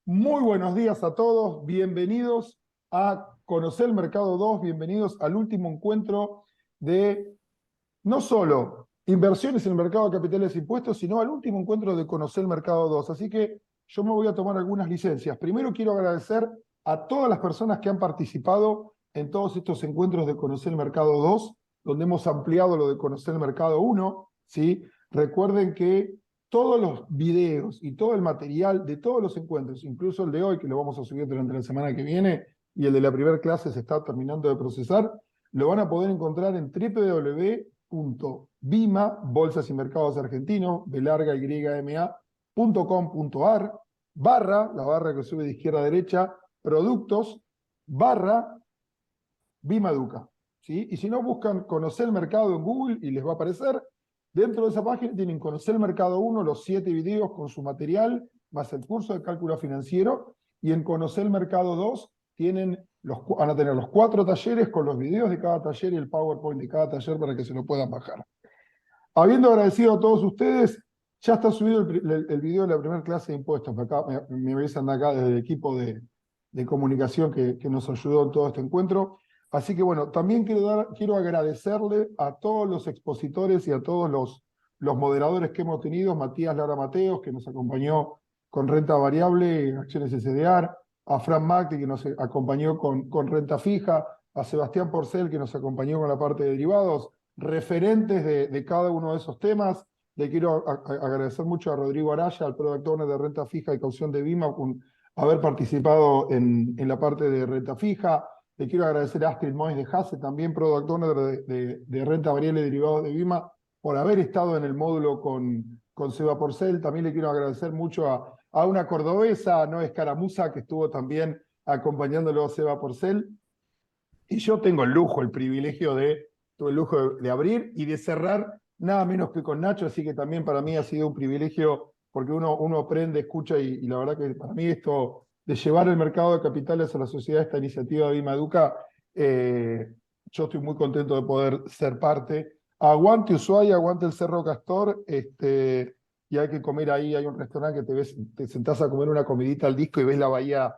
Muy buenos días a todos, bienvenidos a Conocer el Mercado 2, bienvenidos al último encuentro de no solo inversiones en el mercado de capitales e impuestos, sino al último encuentro de Conocer el Mercado 2. Así que yo me voy a tomar algunas licencias. Primero quiero agradecer a todas las personas que han participado en todos estos encuentros de Conocer el Mercado 2, donde hemos ampliado lo de Conocer el Mercado 1, ¿sí? Recuerden que todos los videos y todo el material de todos los encuentros, incluso el de hoy, que lo vamos a subir durante la semana que viene, y el de la primera clase se está terminando de procesar, lo van a poder encontrar en www.bima, Bolsas y Mercados Argentinos, BLYMA.com.ar, la barra que sube de izquierda a derecha, productos, Bima Educa. ¿Sí? Y si no, buscan Conocer el Mercado en Google y les va a aparecer. Dentro de esa página tienen Conocer el Mercado 1, los 7 videos con su material, más el curso de cálculo financiero. Y en Conocer el Mercado 2 van a tener los 4 talleres con los videos de cada taller y el PowerPoint de cada taller para que se lo puedan bajar. Habiendo agradecido a todos ustedes, ya está subido el video de la primera clase de impuestos. Acá, me avisan de acá desde el equipo de comunicación que nos ayudó en todo este encuentro. Así que bueno, también quiero agradecerle a todos los expositores y a todos los moderadores que hemos tenido, Matías Lara Mateos, que nos acompañó con renta variable, acciones SDR, a Fran Macri, que nos acompañó con renta fija, a Sebastián Porcel, que nos acompañó con la parte de derivados, referentes de cada uno de esos temas. Le quiero agradecer mucho a Rodrigo Araya, al Product Owner de renta fija y caución de Bima, por haber participado en la parte de renta fija. Le quiero agradecer a Astrid Mois de Hase, también Product Owner de renta variable y derivados de Bima, por haber estado en el módulo con Seba Porcel. También le quiero agradecer mucho a una cordobesa, Noé Escaramuza, que estuvo también acompañándolo a Seba Porcel. Y yo tengo el lujo, tuve el lujo de abrir y de cerrar nada menos que con Nacho, así que también para mí ha sido un privilegio porque uno aprende, escucha y la verdad que para mí esto de llevar el mercado de capitales a la sociedad, esta iniciativa de Bima Educa, yo estoy muy contento de poder ser parte. Aguante Ushuaia, aguante el Cerro Castor, y hay que comer ahí, hay un restaurante que te sentás a comer una comidita al disco y ves la bahía,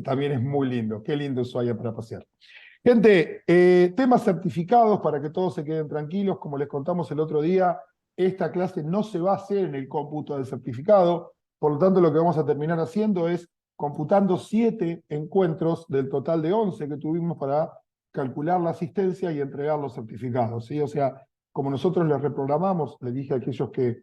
también es muy lindo. Qué lindo Ushuaia para pasear. Gente, temas certificados para que todos se queden tranquilos. Como les contamos el otro día, esta clase no se va a hacer en el cómputo del certificado. Por lo tanto, lo que vamos a terminar haciendo es computando 7 encuentros del total de 11 que tuvimos para calcular la asistencia y entregar los certificados. ¿Sí? O sea, como nosotros les reprogramamos, les dije a aquellos que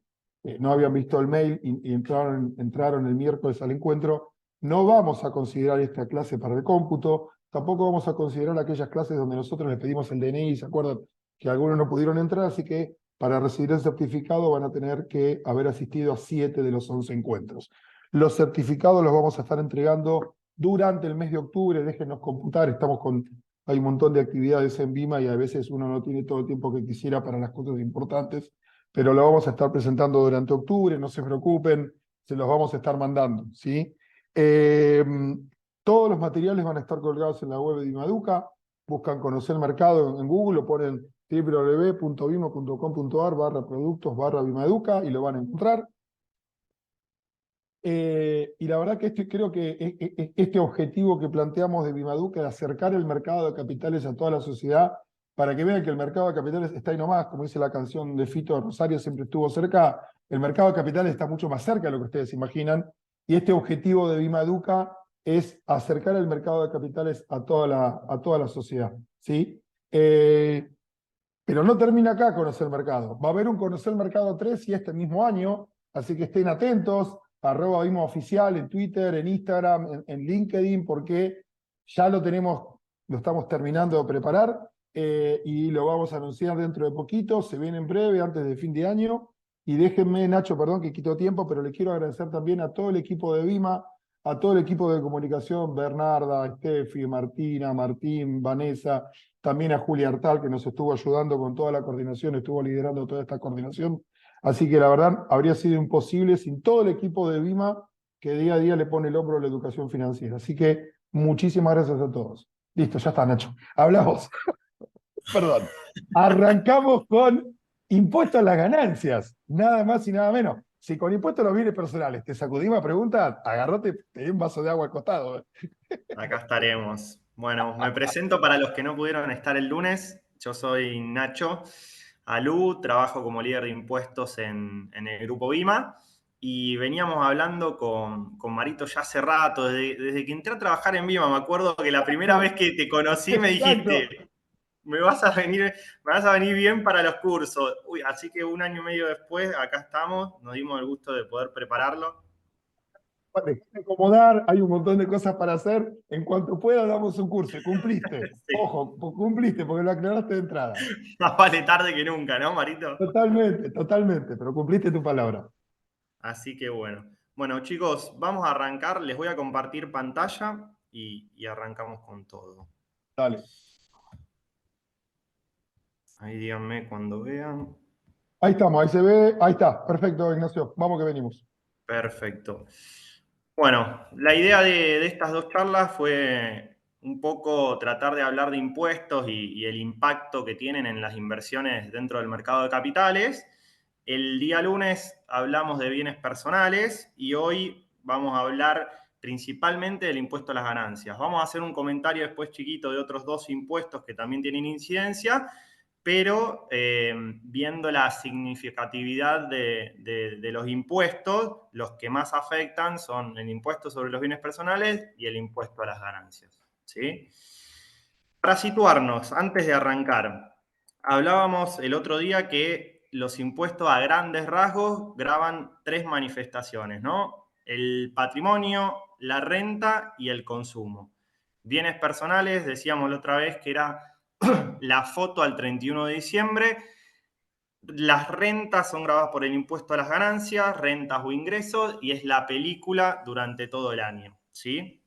no habían visto el mail y entraron el miércoles al encuentro, no vamos a considerar esta clase para el cómputo. Tampoco vamos a considerar aquellas clases donde nosotros les pedimos el DNI, ¿se acuerdan? Que algunos no pudieron entrar, así que para recibir el certificado van a tener que haber asistido a 7 de los 11 encuentros. Los certificados los vamos a estar entregando durante el mes de octubre, déjenos computar, hay un montón de actividades en Bima y a veces uno no tiene todo el tiempo que quisiera para las cosas importantes, pero lo vamos a estar presentando durante octubre, no se preocupen, se los vamos a estar mandando, ¿sí? Todos los materiales van a estar colgados en la web de Bima Educa. Buscan Conocer el Mercado en Google, lo ponen www.bima.com.ar/productos/Bima Educa y lo van a encontrar. Y la verdad que creo que este objetivo que planteamos de Bima Educa de acercar el mercado de capitales a toda la sociedad, para que vean que el mercado de capitales está ahí nomás, como dice la canción de Fito de Rosario, siempre estuvo cerca, el mercado de capitales está mucho más cerca de lo que ustedes imaginan, y este objetivo de Bima Educa es acercar el mercado de capitales a toda la sociedad, ¿sí? Pero no termina acá Conocer el Mercado. Va a haber un Conocer el Mercado 3 y este mismo año, así que estén atentos, @Bima Oficial en Twitter, en Instagram, en LinkedIn, porque ya lo estamos terminando de preparar y lo vamos a anunciar dentro de poquito, se viene en breve, antes de fin de año. Y déjenme, Nacho, perdón que quito tiempo, pero le quiero agradecer también a todo el equipo de Bima, a todo el equipo de comunicación, Bernarda, Steffi, Martina, Martín, Vanessa, también a Julia Artal, que nos estuvo ayudando con toda la coordinación, estuvo liderando toda esta coordinación. Así que la verdad, habría sido imposible sin todo el equipo de Bima que día a día le pone el hombro a la educación financiera. Así que muchísimas gracias a todos. Listo, ya está, Nacho. Hablamos. Perdón. Arrancamos con impuesto a las ganancias, nada más y nada menos. si con impuestos a los bienes personales te sacudís una pregunta, agarrate, te doy un vaso de agua al costado. Acá estaremos. Bueno, me presento para los que no pudieron estar el lunes. Yo soy Nacho Alú, trabajo como líder de impuestos en el grupo BIMA y veníamos hablando con Marito ya hace rato, desde que entré a trabajar en BIMA. Me acuerdo que la primera vez que te conocí me Exacto. dijiste, me vas a venir bien para los cursos. Uy, así que un año y medio después, acá estamos, nos dimos el gusto de poder prepararlo. Dejate de acomodar, hay un montón de cosas para hacer. En cuanto pueda, damos un curso. Cumpliste. Sí. Ojo, cumpliste porque lo aclaraste de entrada. Más vale tarde que nunca, ¿no, Marito? Totalmente, totalmente, pero cumpliste tu palabra. Así que bueno. Bueno, chicos, vamos a arrancar. Les voy a compartir pantalla y arrancamos con todo. Dale. Ahí díganme cuando vean. Ahí estamos, ahí se ve. Ahí está. Perfecto, Ignacio. Vamos que venimos. Perfecto. Bueno, la idea de estas dos charlas fue un poco tratar de hablar de impuestos y el impacto que tienen en las inversiones dentro del mercado de capitales. El día lunes hablamos de bienes personales y hoy vamos a hablar principalmente del impuesto a las ganancias. Vamos a hacer un comentario después chiquito de otros dos impuestos que también tienen incidencia, pero viendo la significatividad de los impuestos, los que más afectan son el impuesto sobre los bienes personales y el impuesto a las ganancias. ¿Sí? Para situarnos, antes de arrancar, hablábamos el otro día que los impuestos a grandes rasgos graban tres manifestaciones, ¿no? El patrimonio, la renta y el consumo. Bienes personales, decíamos la otra vez que era la foto al 31 de diciembre. Las rentas son grabadas por el impuesto a las ganancias, rentas o ingresos, y es la película durante todo el año, ¿sí?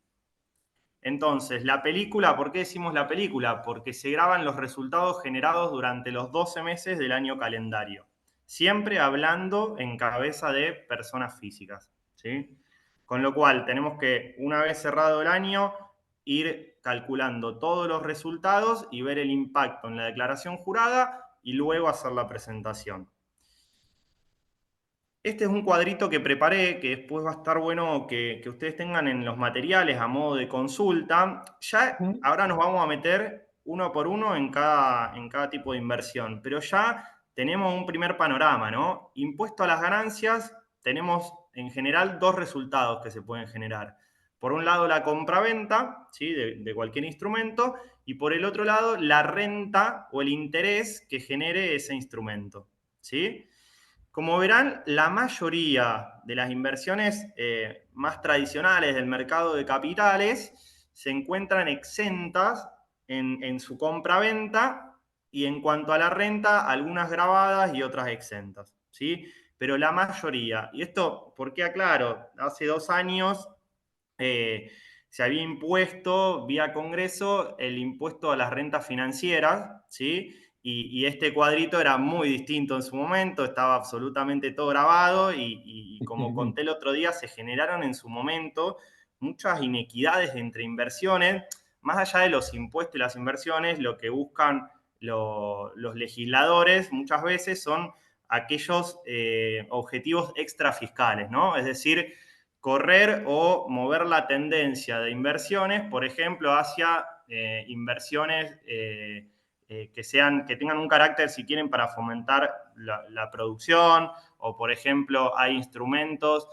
Entonces, la película, ¿por qué decimos la película? Porque se graban los resultados generados durante los 12 meses del año calendario, siempre hablando en cabeza de personas físicas, ¿sí? Con lo cual, tenemos que, una vez cerrado el año, ir calculando todos los resultados y ver el impacto en la declaración jurada y luego hacer la presentación. Este es un cuadrito que preparé, que después va a estar bueno que ustedes tengan en los materiales a modo de consulta. Ya ¿Mm? ahora nos vamos a meter uno por uno en cada tipo de inversión, pero ya tenemos un primer panorama, ¿no? Impuesto a las ganancias, tenemos en general dos resultados que se pueden generar. Por un lado, la compraventa, ¿sí? de cualquier instrumento, y por el otro lado, la renta o el interés que genere ese instrumento, ¿sí? Como verán, la mayoría de las inversiones más tradicionales del mercado de capitales se encuentran exentas en su compra-venta y en cuanto a la renta, algunas grabadas y otras exentas, ¿sí? Pero la mayoría, y esto, ¿por qué aclaro? Hace 2 años eh, se había impuesto vía Congreso el impuesto a las rentas financieras, ¿sí? Y este cuadrito era muy distinto en su momento, estaba absolutamente todo grabado y como conté el otro día, se generaron en su momento muchas inequidades entre inversiones. Más allá de los impuestos y las inversiones, lo que buscan los legisladores muchas veces son aquellos objetivos extrafiscales, ¿no? Es decir, correr o mover la tendencia de inversiones, por ejemplo, hacia inversiones que tengan un carácter, si quieren, para fomentar la producción, o por ejemplo, hay instrumentos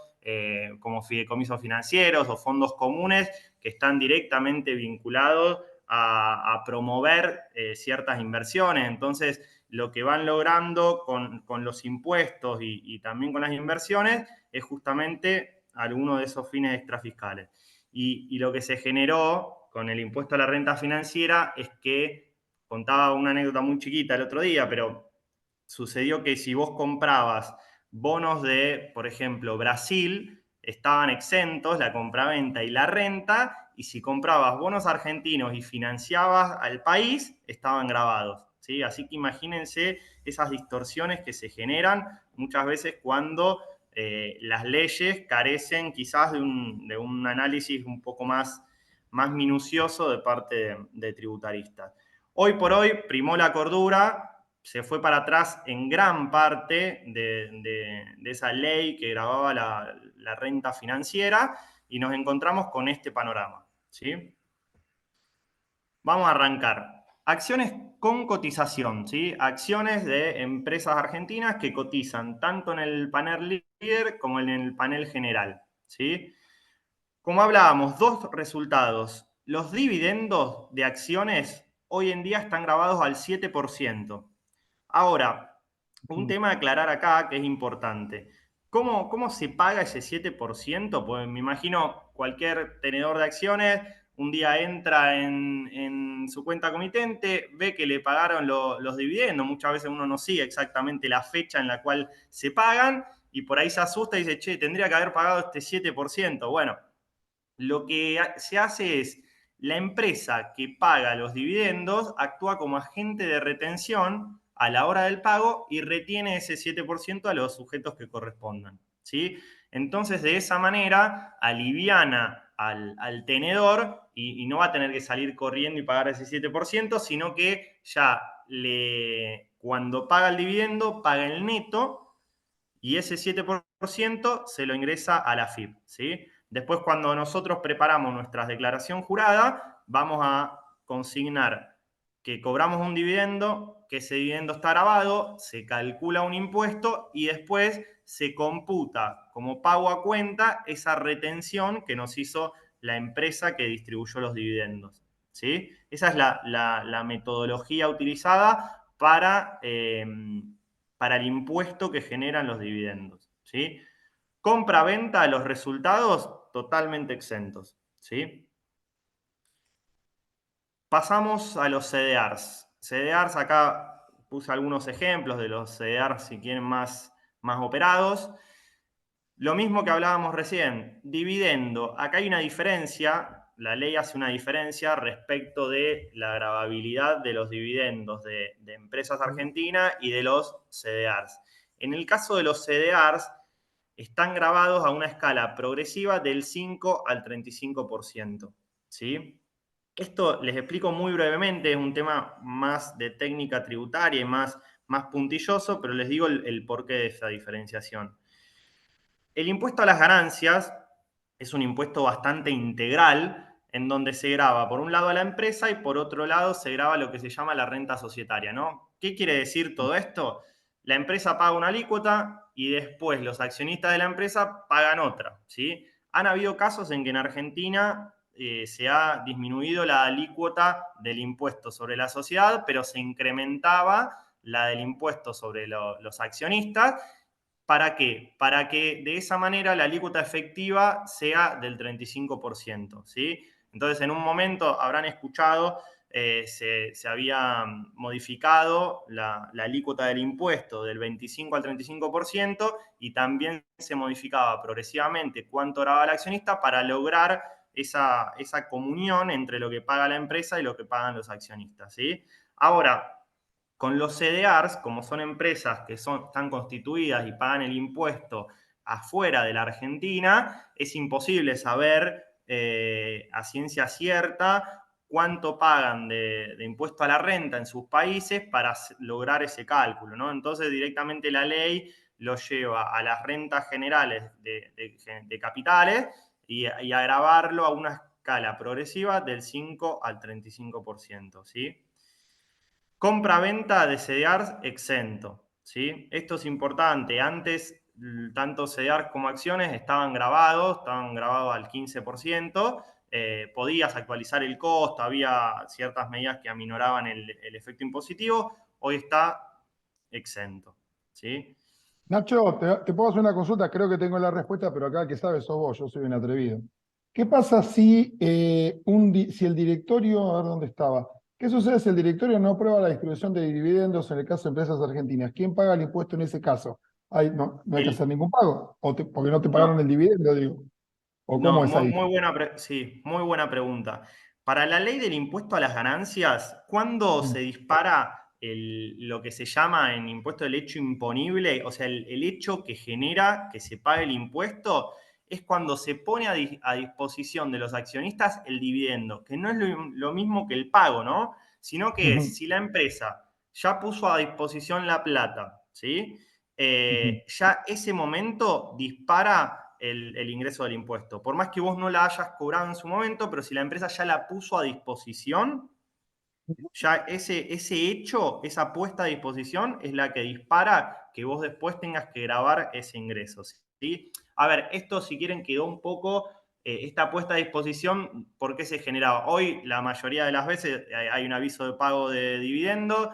como fideicomisos financieros o fondos comunes que están directamente vinculados a promover ciertas inversiones. Entonces, lo que van logrando con los impuestos y también con las inversiones es justamente alguno de esos fines extrafiscales. Y lo que se generó con el impuesto a la renta financiera es que, contaba una anécdota muy chiquita el otro día, pero sucedió que si vos comprabas bonos de, por ejemplo, Brasil, estaban exentos la compraventa y la renta, y si comprabas bonos argentinos y financiabas al país, estaban grabados, ¿sí? Así que imagínense esas distorsiones que se generan muchas veces cuando las leyes carecen quizás de un análisis un poco más minucioso de parte de tributaristas. Hoy por hoy primó la cordura, se fue para atrás en gran parte de esa ley que grababa la renta financiera y nos encontramos con este panorama, ¿sí? Vamos a arrancar. Acciones con cotización, ¿sí? Acciones de empresas argentinas que cotizan tanto en el panel líder como en el panel general, ¿sí? Como hablábamos, dos resultados. Los dividendos de acciones hoy en día están grabados al 7%. Ahora, un tema a aclarar acá que es importante. ¿Cómo se paga ese 7%? Pues me imagino cualquier tenedor de acciones un día entra en su cuenta comitente, ve que le pagaron los dividendos, muchas veces uno no sigue exactamente la fecha en la cual se pagan y por ahí se asusta y dice, che, tendría que haber pagado este 7%. Bueno, lo que se hace es, la empresa que paga los dividendos actúa como agente de retención a la hora del pago y retiene ese 7% a los sujetos que correspondan, ¿sí? Entonces, de esa manera, aliviana al tenedor y no va a tener que salir corriendo y pagar ese 7%, sino que ya cuando paga el dividendo, paga el neto y ese 7% se lo ingresa a la AFIP, ¿sí? Después, cuando nosotros preparamos nuestra declaración jurada, vamos a consignar que cobramos un dividendo, que ese dividendo está grabado, se calcula un impuesto y después se computa como pago a cuenta esa retención que nos hizo la empresa que distribuyó los dividendos, ¿sí? Esa es la metodología utilizada para el impuesto que generan los dividendos, ¿sí? Compra-venta, los resultados totalmente exentos, ¿sí? Pasamos a los CDRs. CDRs, acá puse algunos ejemplos de los CDRs si quieren más operados. Lo mismo que hablábamos recién, dividendo. Acá hay una diferencia, la ley hace una diferencia respecto de la gravabilidad de los dividendos de empresas argentinas y de los CDRs. En el caso de los CDRs, están grabados a una escala progresiva del 5 al 35%, ¿sí? Esto les explico muy brevemente, es un tema más de técnica tributaria y más puntilloso, pero les digo el porqué de esa diferenciación. El impuesto a las ganancias es un impuesto bastante integral en donde se graba por un lado a la empresa y por otro lado se graba lo que se llama la renta societaria, ¿no? ¿Qué quiere decir todo esto? La empresa paga una alícuota y después los accionistas de la empresa pagan otra, ¿sí? Han habido casos en que en Argentina se ha disminuido la alícuota del impuesto sobre la sociedad, pero se incrementaba la del impuesto sobre los accionistas. ¿Para qué? Para que de esa manera la alícuota efectiva sea del 35%, ¿sí? Entonces, en un momento habrán escuchado, se había modificado la alícuota del impuesto del 25 al 35% y también se modificaba progresivamente cuánto graba el accionista para lograr esa comunión entre lo que paga la empresa y lo que pagan los accionistas, ¿sí? Ahora, con los CDRs, como son empresas que están constituidas y pagan el impuesto afuera de la Argentina, es imposible saber a ciencia cierta cuánto pagan de impuesto a la renta en sus países para lograr ese cálculo, ¿no? Entonces directamente la ley lo lleva a las rentas generales de capitales y a grabarlo a una escala progresiva del 5 al 35%, ¿sí? Compra-venta de CDRs exento, ¿sí? Esto es importante. Antes, tanto CDRs como acciones estaban grabados al 15%. Podías actualizar el costo, había ciertas medidas que aminoraban el efecto impositivo. Hoy está exento, ¿sí? Nacho, te puedo hacer una consulta, creo que tengo la respuesta, pero acá el que sabe sos vos, yo soy un atrevido. ¿Qué pasa si el directorio, a ver dónde estaba? ¿Qué sucede si el directorio no aprueba la distribución de dividendos en el caso de empresas argentinas? ¿Quién paga el impuesto en ese caso? No hay que hacer ningún pago, porque no te pagaron No, el dividendo, digo. ¿O no, cómo es muy, ahí? sí, muy buena pregunta. Para la ley del impuesto a las ganancias, ¿cuándo se Mm. dispara lo que se llama en impuesto del hecho imponible? O sea, el hecho que genera que se pague el impuesto es cuando se pone a disposición de los accionistas el dividendo, que no es lo mismo que el pago, ¿no? Sino que Ujú. si la empresa ya puso a disposición la plata, ¿sí? Ya ese momento dispara el ingreso del impuesto. Por más que vos no la hayas cobrado en su momento, pero si la empresa ya la puso a disposición, ya ese hecho, esa puesta a disposición es la que dispara que vos después tengas que grabar ese ingreso, ¿sí? A ver, esto si quieren quedó un poco, esta puesta a disposición, ¿por qué se generaba? Hoy la mayoría de las veces hay un aviso de pago de dividendo,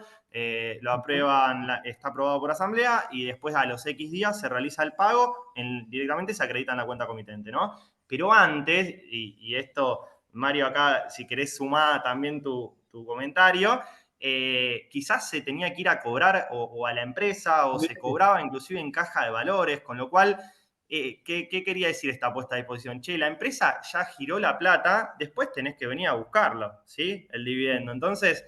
lo aprueban, está aprobado por asamblea y después a los X días se realiza el pago, directamente se acredita en la cuenta comitente, ¿no? Pero antes, y esto, Mario, acá si querés sumar también tu comentario, quizás se tenía que ir a cobrar o a la empresa o se cobraba inclusive en caja de valores, con lo cual, ¿qué quería decir esta puesta a disposición? Che, la empresa ya giró la plata, después tenés que venir a buscarlo, ¿sí? El dividendo. Entonces,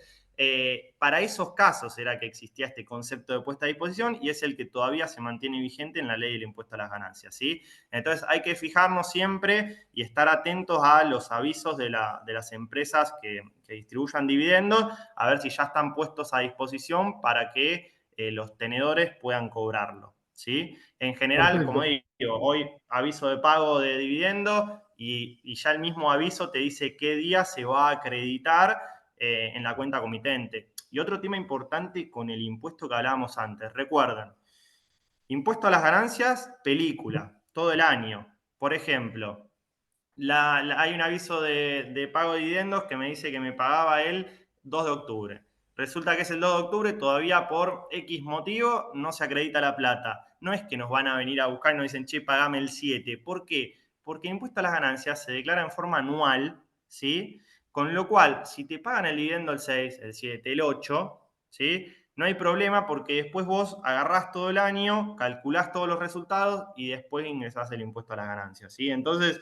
para esos casos era que existía este concepto de puesta a disposición y es el que todavía se mantiene vigente en la ley del impuesto a las ganancias, ¿sí? Entonces hay que fijarnos siempre y estar atentos a los avisos de las empresas que distribuyan dividendos, a ver si ya están puestos a disposición para que los tenedores puedan cobrarlo, ¿sí? En general, como Perfecto. digo, hoy aviso de pago de dividendo y ya el mismo aviso te dice qué día se va a acreditar en la cuenta comitente. Y otro tema importante con el impuesto que hablábamos antes, recuerden, impuesto a las ganancias, película, todo el año. Por ejemplo, hay un aviso de pago de dividendos que me dice que me pagaba el 2 de octubre. Resulta que es el 2 de octubre, todavía por X motivo no se acredita la plata. No es que nos van a venir a buscar y nos dicen, che, pagame el 7. ¿Por qué? Porque el impuesto a las ganancias se declara en forma anual, ¿sí? Con lo cual, si te pagan el dividendo el 6, el 7, el 8, ¿sí? No hay problema porque después vos agarrás todo el año, calculás todos los resultados y después ingresás el impuesto a las ganancias, ¿sí? Entonces,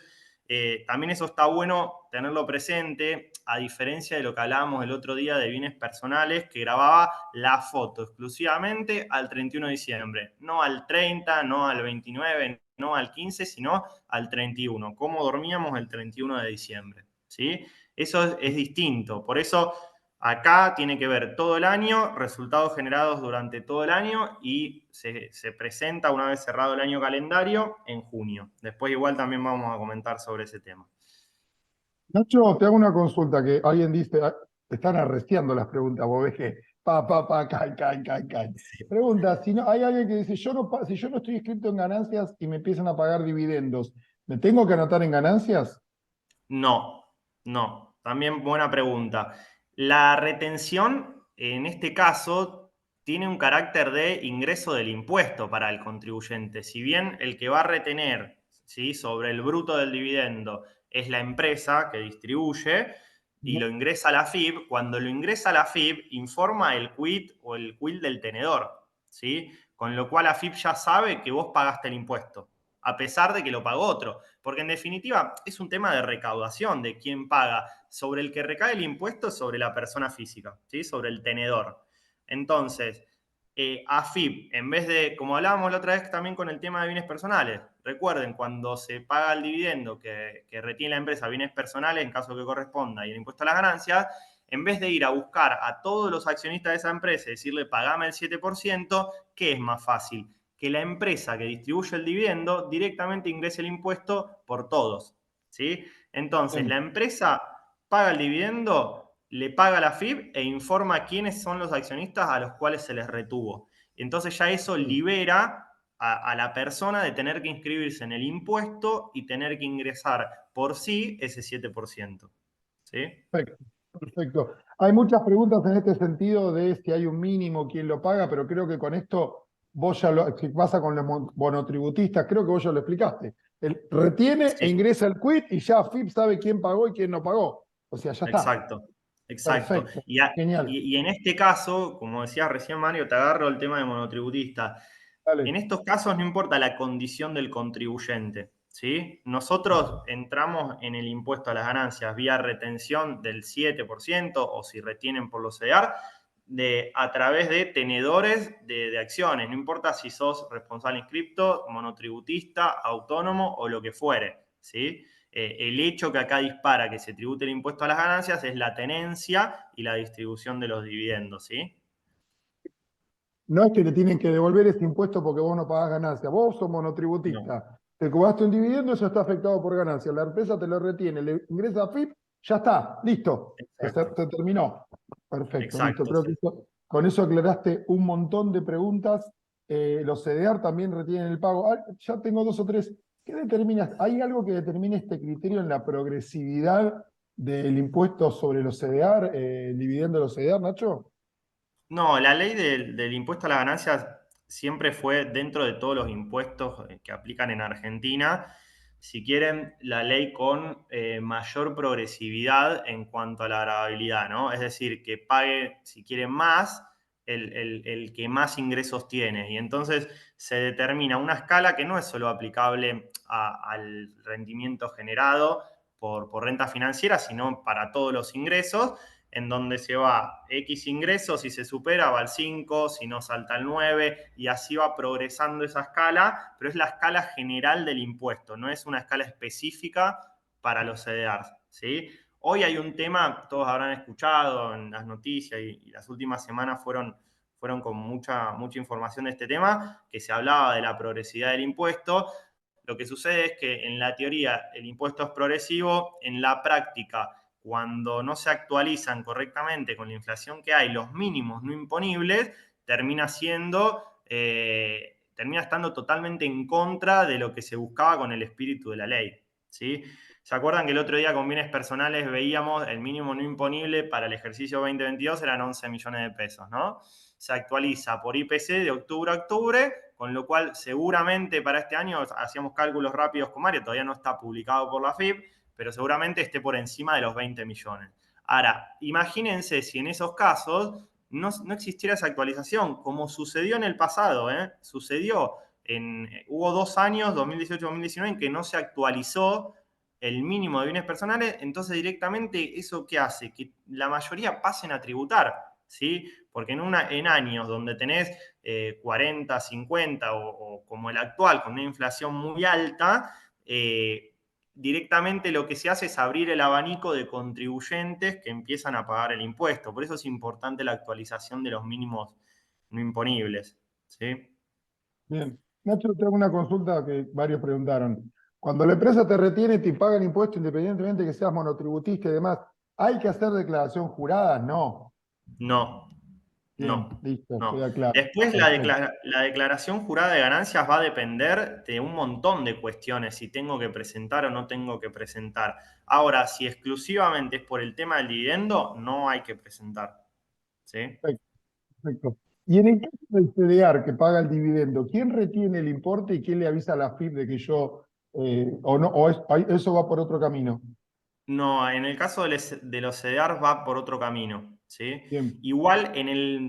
también eso está bueno tenerlo presente, a diferencia de lo que hablábamos el otro día de bienes personales, que grababa la foto exclusivamente al 31 de diciembre, no al 30, no al 29, no al 15, sino al 31, cómo dormíamos el 31 de diciembre, ¿sí? Eso es distinto, por eso acá tiene que ver todo el año, resultados generados durante todo el año y se presenta una vez cerrado el año calendario en junio. Después igual también vamos a comentar sobre ese tema. Nacho, te hago una consulta que alguien dice, te están arreciando las preguntas, vos ves que cae. Pregunta, si no, hay alguien que dice, si yo no estoy inscrito en ganancias y me empiezan a pagar dividendos, ¿me tengo que anotar en ganancias? No, no. También buena pregunta. La retención, en este caso, tiene un carácter de ingreso del impuesto para el contribuyente. Si bien el que va a retener, ¿sí?, sobre el bruto del dividendo es la empresa que distribuye y lo ingresa a la FIP, cuando lo ingresa a la FIP informa el quit o el quil del tenedor, ¿sí? Con lo cual la FIP ya sabe que vos pagaste el impuesto, a pesar de que lo pagó otro. Porque en definitiva es un tema de recaudación de quién paga. Sobre el que recae el impuesto es sobre la persona física, ¿sí? Sobre el tenedor. Entonces, AFIP, en vez de, como hablábamos la otra vez también con el tema de bienes personales, recuerden, cuando se paga el dividendo que retiene la empresa, bienes personales, en caso que corresponda, y el impuesto a las ganancias, en vez de ir a buscar a todos los accionistas de esa empresa y decirle pagame el 7%, ¿qué es más fácil? Que la empresa que distribuye el dividendo directamente ingrese el impuesto por todos, ¿sí? Entonces, Bien, la empresa paga el dividendo, le paga a la FIP e informa quiénes son los accionistas a los cuales se les retuvo. Entonces ya eso bien. libera a la persona de tener que inscribirse en el impuesto y tener que ingresar por sí ese 7%. ¿Sí? Perfecto, perfecto. Hay muchas preguntas en este sentido de si hay un mínimo, quién lo paga, pero creo que con esto vos ya lo, si pasa con los monotributistas, creo que vos ya lo explicaste. Retiene e Sí, ingresa el quit y ya FIP sabe quién pagó y quién no pagó. O sea, ya está. exacto, exacto. Perfecto. Y, Genial. y en este caso, como decías recién Mario, te agarro el tema de monotributista. En Dale. estos casos no importa la condición del contribuyente, ¿sí? Nosotros entramos en el impuesto a las ganancias vía retención del 7% o si retienen por los CEDAR, a través de tenedores de acciones, no importa si sos responsable inscripto, monotributista, autónomo o lo que fuere, ¿sí? El hecho que acá dispara que se tribute el impuesto a las ganancias es la tenencia y la distribución de los dividendos, ¿sí? no es que le tienen que devolver ese impuesto porque vos no pagás ganancia. Vos sos No, monotributista. Te cobraste un dividendo, eso está afectado por ganancia. La empresa te lo retiene, le ingresa a FIP, ya está, listo. exacto, Se terminó. Perfecto, listo. exacto. Creo que con eso aclaraste un montón de preguntas. Los CDR también retienen el pago. Ah, ya tengo dos o tres. ¿Qué determinas? ¿Hay algo que determine este criterio en la progresividad del impuesto sobre los CDR, el dividendo de los CDR, Nacho? No, la ley del impuesto a las ganancias siempre fue dentro de todos los impuestos que aplican en Argentina, si quieren, la ley con mayor progresividad en cuanto a la gravabilidad, ¿no? Es decir, que pague, si quieren más, el que más ingresos tiene. Y entonces se determina una escala que no es solo aplicable al rendimiento generado por renta financiera, sino para todos los ingresos en donde se va X ingresos, si se supera va al 5, si no salta al 9, y así va progresando esa escala, pero es la escala general del impuesto, no es una escala específica para los CDRs, ¿sí? Hoy hay un tema, todos habrán escuchado en las noticias y las últimas semanas fueron con mucha información de este tema, que se hablaba de la progresividad del impuesto. Lo que sucede es que en la teoría el impuesto es progresivo, en la práctica cuando no se actualizan correctamente con la inflación que hay, los mínimos no imponibles, termina termina estando totalmente en contra de lo que se buscaba con el espíritu de la ley. ¿Sí? ¿Se acuerdan que el otro día con bienes personales veíamos el mínimo no imponible para el ejercicio 2022 eran 11 millones de pesos, ¿no? Se actualiza por IPC de octubre a octubre, con lo cual seguramente para este año, hacíamos cálculos rápidos con Mario, todavía no está publicado por la FIP, pero seguramente esté por encima de los 20 millones. Ahora, imagínense si en esos casos no existiera esa actualización, como sucedió en el pasado, ¿eh? Sucedió, hubo 2 años, 2018-2019, en que no se actualizó el mínimo de bienes personales, entonces directamente eso ¿qué hace? Que la mayoría pasen a tributar, ¿sí? Porque en años donde tenés 40, 50 o como el actual, con una inflación muy alta, directamente lo que se hace es abrir el abanico de contribuyentes que empiezan a pagar el impuesto. Por eso es importante la actualización de los mínimos no imponibles. ¿Sí? Bien. Nacho, te hago una consulta que varios preguntaron. Cuando la empresa te retiene y te paga el impuesto, independientemente que seas monotributista y demás, ¿hay que hacer declaración jurada? No. No, Bien, no, listo, no. queda claro. Después Perfecto. la declaración jurada de ganancias va a depender de un montón de cuestiones, si tengo que presentar o no tengo que presentar. Ahora, si exclusivamente es por el tema del dividendo, no hay que presentar. ¿Sí? Perfecto, perfecto. Y en el caso del CDR que paga el dividendo, ¿quién retiene el importe y quién le avisa a la FIP de que yo, o no, eso va por otro camino? No, en el caso de los CDRs va por otro camino, ¿sí? Bien, Igual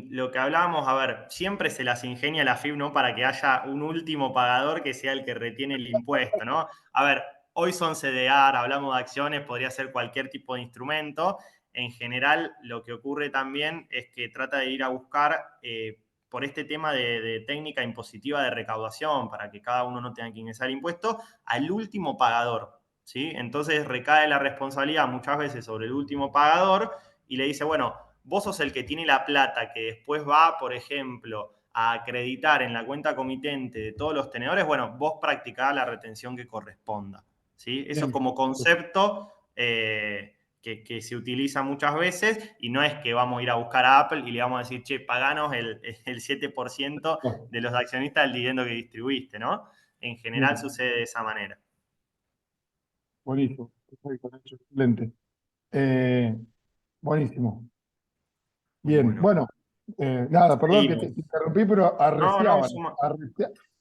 lo que hablábamos, a ver, siempre se las ingenia la FIP, ¿no? Para que haya un último pagador que sea el que retiene el impuesto, ¿no? A ver, hoy son CDR, hablamos de acciones, podría ser cualquier tipo de instrumento. En general, lo que ocurre también es que trata de ir a buscar por este tema de técnica impositiva de recaudación, para que cada uno no tenga que ingresar impuesto, al último pagador. ¿Sí? Entonces recae la responsabilidad muchas veces sobre el último pagador y le dice, bueno, vos sos el que tiene la plata que después va, por ejemplo, a acreditar en la cuenta comitente de todos los tenedores, bueno, vos practicás la retención que corresponda. ¿Sí? Eso bien. como concepto que se utiliza muchas veces y no es que vamos a ir a buscar a Apple y le vamos a decir, che, paganos el 7% Oh, de los accionistas del dividendo que distribuiste, ¿no? En general bien, sucede de esa manera. buenísimo. Perfecto, Nacho, excelente. Eh, buenísimo. Bien, Bueno, bueno, nada, perdón que te seguimos. interrumpí, pero No, no,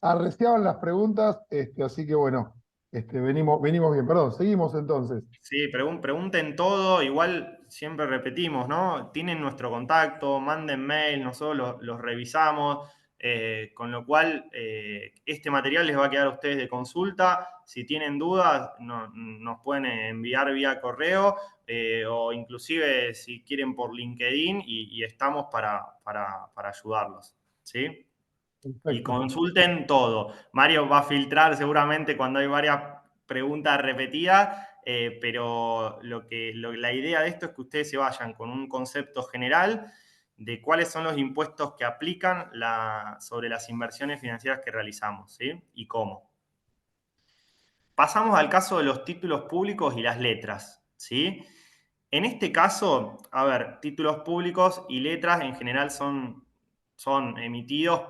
arreciaban las preguntas, así que bueno, venimos bien. Perdón, seguimos entonces. sí, pregunten todo, igual siempre repetimos, ¿no? Tienen nuestro contacto, manden mail, nosotros los revisamos, con lo cual este material les va a quedar a ustedes de consulta. Si tienen dudas, nos pueden enviar vía correo o inclusive si quieren por LinkedIn y estamos para ayudarlos, ¿sí? Y Perfecto. consulten todo. Mario va a filtrar seguramente cuando hay varias preguntas repetidas, pero la idea de esto es que ustedes se vayan con un concepto general de cuáles son los impuestos que aplican sobre las inversiones financieras que realizamos, ¿sí? Y cómo. Pasamos al caso de los títulos públicos y las letras, ¿sí? En este caso, a ver, títulos públicos y letras en general son emitidos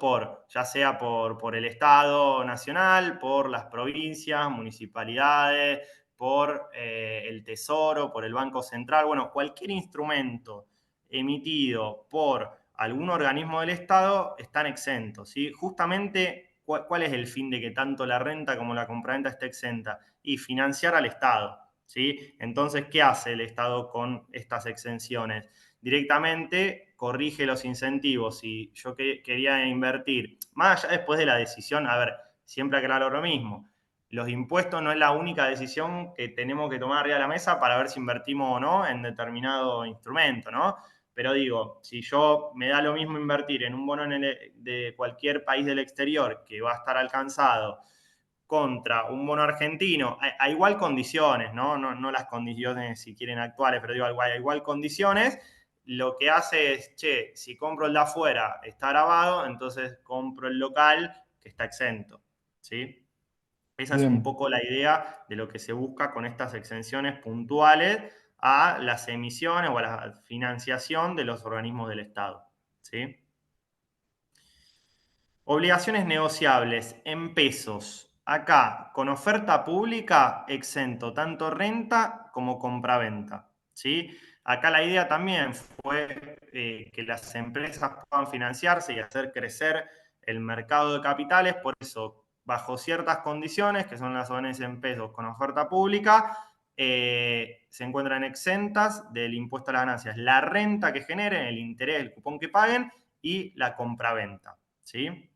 ya sea por el Estado nacional, por las provincias, municipalidades, por el Tesoro, por el Banco Central, bueno, cualquier instrumento emitido por algún organismo del Estado están exentos, ¿sí? Justamente, ¿cuál es el fin de que tanto la renta como la compraventa esté exenta? Y financiar al Estado, ¿sí? Entonces, ¿qué hace el Estado con estas exenciones? Directamente corrige los incentivos. Si yo quería invertir, más allá después de la decisión, a ver, siempre aclaro lo mismo, los impuestos no es la única decisión que tenemos que tomar arriba de la mesa para ver si invertimos o no en determinado instrumento, ¿no? Pero digo, si yo me da lo mismo invertir en un bono de cualquier país del exterior que va a estar alcanzado contra un bono argentino, a igual condiciones, ¿no? No las condiciones, si quieren, actuales, pero digo, a igual condiciones, lo que hace es, che, si compro el de afuera está grabado, entonces compro el local que está exento, ¿sí? Esa es un Bien, poco la idea de lo que se busca con estas exenciones puntuales a las emisiones o a la financiación de los organismos del Estado, ¿sí? Obligaciones negociables en pesos. Acá, con oferta pública, exento tanto renta como compraventa, ¿sí? Acá la idea también fue que las empresas puedan financiarse y hacer crecer el mercado de capitales, por eso, bajo ciertas condiciones, que son las ONS en pesos con oferta pública, se encuentran exentas del impuesto a las ganancias. La renta que generen, el interés, el cupón que paguen y la compraventa, ¿sí?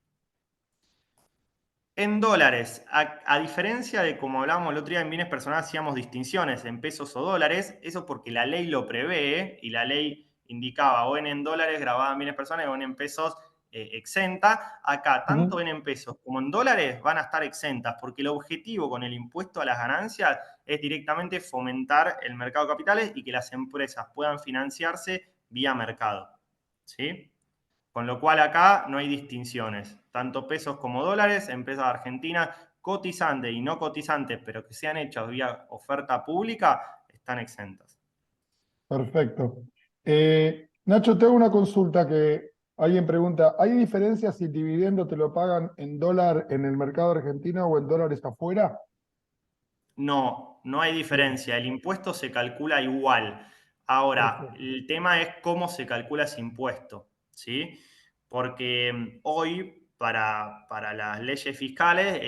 En dólares, a diferencia de como hablábamos el otro día en bienes personales, hacíamos distinciones en pesos o dólares, eso porque la ley lo prevé y la ley indicaba o en dólares grabada en bienes personales o en pesos exenta. Acá, tanto ujú, en pesos como en dólares van a estar exentas porque el objetivo con el impuesto a las ganancias es directamente fomentar el mercado de capitales y que las empresas puedan financiarse vía mercado, ¿sí? Con lo cual acá no hay distinciones. Tanto pesos como dólares, empresas argentinas cotizantes y no cotizantes, pero que sean hechas vía oferta pública, están exentas. perfecto. Nacho, tengo una consulta que alguien pregunta, ¿hay diferencia si el dividendo te lo pagan en dólar en el mercado argentino o en dólares afuera? No, no hay Bien, diferencia. El impuesto se calcula igual. Ahora, perfecto. el tema es cómo se calcula ese impuesto, ¿sí? Porque hoy, para las leyes fiscales,